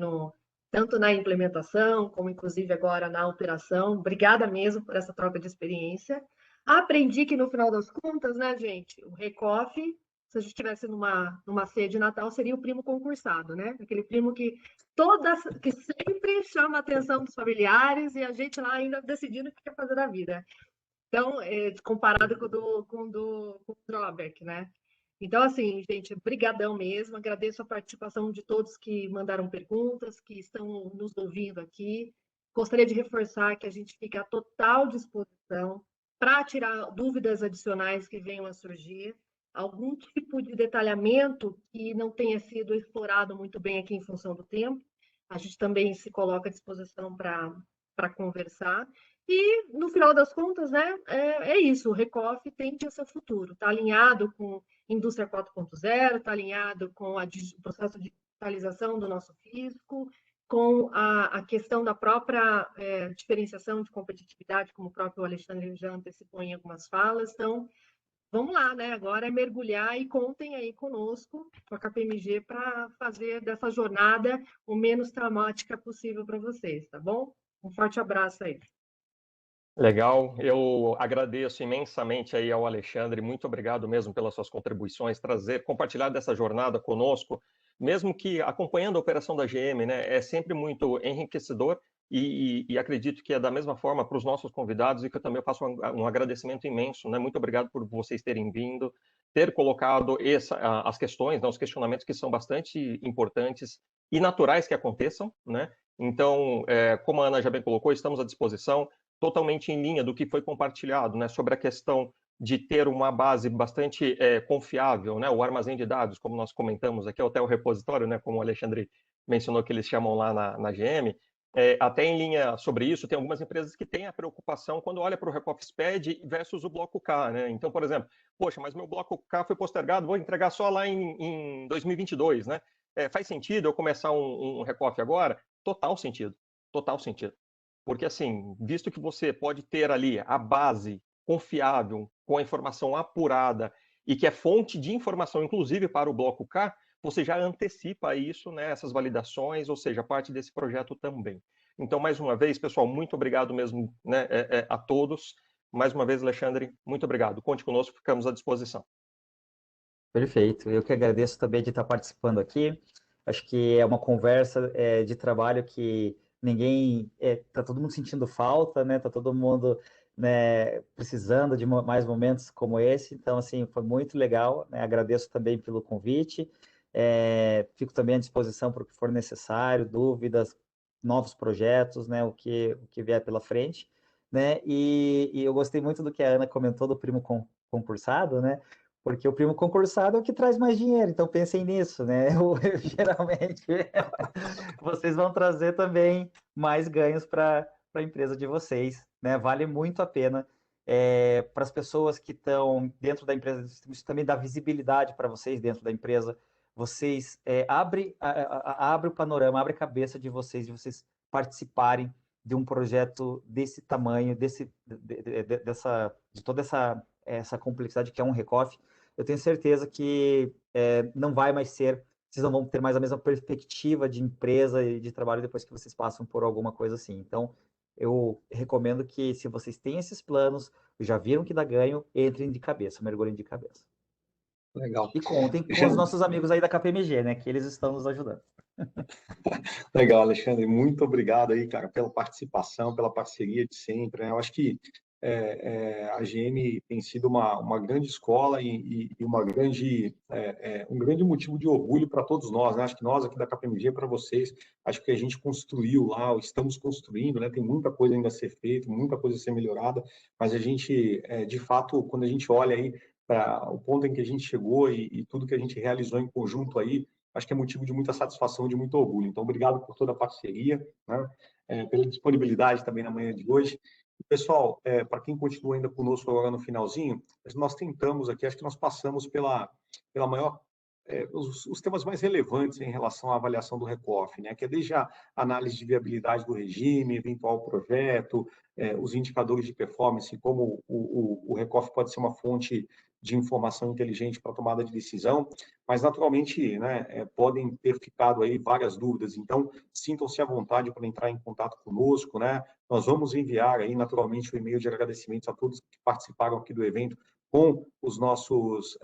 tanto na implementação, como inclusive agora na operação. Obrigada mesmo por essa troca de experiência. Aprendi que, no final das contas, né, gente, o Recoff, se a gente estivesse numa ceia de Natal, seria o primo concursado, né? Aquele primo que sempre chama a atenção dos familiares e a gente lá ainda decidindo o que quer fazer da vida. Então, comparado com o do drawback, né? Então, assim, gente, brigadão mesmo. Agradeço a participação de todos que mandaram perguntas, que estão nos ouvindo aqui. Gostaria de reforçar que a gente fica à total disposição para tirar dúvidas adicionais que venham a surgir. Algum tipo de detalhamento que não tenha sido explorado muito bem aqui em função do tempo, a gente também se coloca à disposição para conversar. E, no final das contas, né, é isso, o Recoff tende a seu futuro, está alinhado com Indústria 4.0, está alinhado com o processo de digitalização do nosso fisco, com a questão da própria diferenciação de competitividade, como o próprio Alexandre já antecipou em algumas falas. Então, vamos lá, né? Agora é mergulhar e contem aí conosco, com a KPMG, para fazer dessa jornada o menos traumática possível para vocês, tá bom? Um forte abraço aí. Legal, eu agradeço imensamente aí ao Alexandre, muito obrigado mesmo pelas suas contribuições, compartilhar dessa jornada conosco, mesmo que acompanhando a operação da GM, né, é sempre muito enriquecedor e acredito que é da mesma forma para os nossos convidados, e que eu também faço um agradecimento imenso, né? Muito obrigado por vocês terem vindo, ter colocado as questões, né, os questionamentos que são bastante importantes e naturais que aconteçam, né? Então, como a Ana já bem colocou, estamos à disposição, totalmente em linha do que foi compartilhado, né, sobre a questão de ter uma base bastante confiável, né, o armazém de dados, como nós comentamos aqui, até o repositório, né, como o Alexandre mencionou que eles chamam lá na GM, até em linha sobre isso, tem algumas empresas que têm a preocupação quando olha para o Recoff SPED versus o bloco K, né? Então, por exemplo, poxa, mas meu bloco K foi postergado, vou entregar só lá em 2022, né? Faz sentido eu começar um Recoff agora? Total sentido, total sentido. Porque, assim, visto que você pode ter ali a base confiável, com a informação apurada e que é fonte de informação, inclusive para o bloco K, você já antecipa isso, né, essas validações, ou seja, parte desse projeto também. Então, mais uma vez, pessoal, muito obrigado mesmo, né, a todos. Mais uma vez, Alexandre, muito obrigado. Conte conosco, ficamos à disposição. Perfeito. Eu que agradeço também de estar participando aqui. Acho que é uma conversa de trabalho que ninguém está todo mundo sentindo falta, né? Tá todo mundo, né, precisando de mais momentos como esse. Então, assim, foi muito legal, né? Agradeço também pelo convite. Fico também à disposição para o que for necessário, dúvidas, novos projetos, né? O que vier pela frente, né? E eu gostei muito do que a Ana comentou do primo concursado, né? Porque o primo concursado é o que traz mais dinheiro, então pensem nisso, né? Geralmente vocês vão trazer também mais ganhos para a empresa de vocês, né? Vale muito a pena para as pessoas que estão dentro da empresa, isso também dá visibilidade para vocês dentro da empresa. Vocês abre o panorama, abre a cabeça de vocês participarem de um projeto desse tamanho, de toda essa complexidade que é um Recoff. Eu tenho certeza que não vai mais ser, vocês não vão ter mais a mesma perspectiva de empresa e de trabalho depois que vocês passam por alguma coisa assim. Então, eu recomendo que, se vocês têm esses planos, já viram que dá ganho, entrem de cabeça, mergulhem de cabeça. Legal. E contem com os nossos amigos aí da KPMG, né? Que eles estão nos ajudando. Legal, Alexandre. Muito obrigado aí, cara, pela participação, pela parceria de sempre, né? Eu acho que a GM tem sido uma grande escola e um grande motivo de orgulho para todos nós, né? Acho que nós aqui da KPMG, para vocês, acho que a gente construiu lá, estamos construindo, né? Tem muita coisa ainda a ser feita, muita coisa a ser melhorada, mas a gente, de fato, quando a gente olha aí para o ponto em que a gente chegou e tudo que a gente realizou em conjunto aí, acho que é motivo de muita satisfação, de muito orgulho. Então, obrigado por toda a parceria, né? Pela disponibilidade também na manhã de hoje. Pessoal, para quem continua ainda conosco agora no finalzinho, nós tentamos aqui, acho que nós passamos pela maior, os temas mais relevantes em relação à avaliação do Recoff, né? Que é desde a análise de viabilidade do regime, eventual projeto, os indicadores de performance, como o Recoff pode ser uma fonte de informação inteligente para tomada de decisão, mas naturalmente, né, podem ter ficado aí várias dúvidas, então sintam-se à vontade para entrar em contato conosco, né? Nós vamos enviar aí naturalmente o e-mail de agradecimentos a todos que participaram aqui do evento com os nossos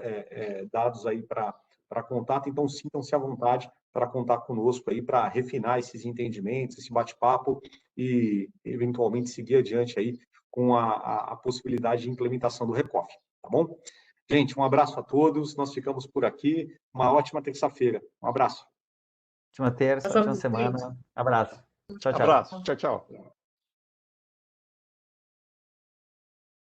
dados aí para contato, então sintam-se à vontade para contar conosco aí para refinar esses entendimentos, esse bate-papo e eventualmente seguir adiante aí com a possibilidade de implementação do Recoff, tá bom? Gente, um abraço a todos, nós ficamos por aqui, uma ótima terça-feira, um abraço. Ótima terça, ótima semana, abraço. Tchau, tchau. Abraço, tchau, tchau.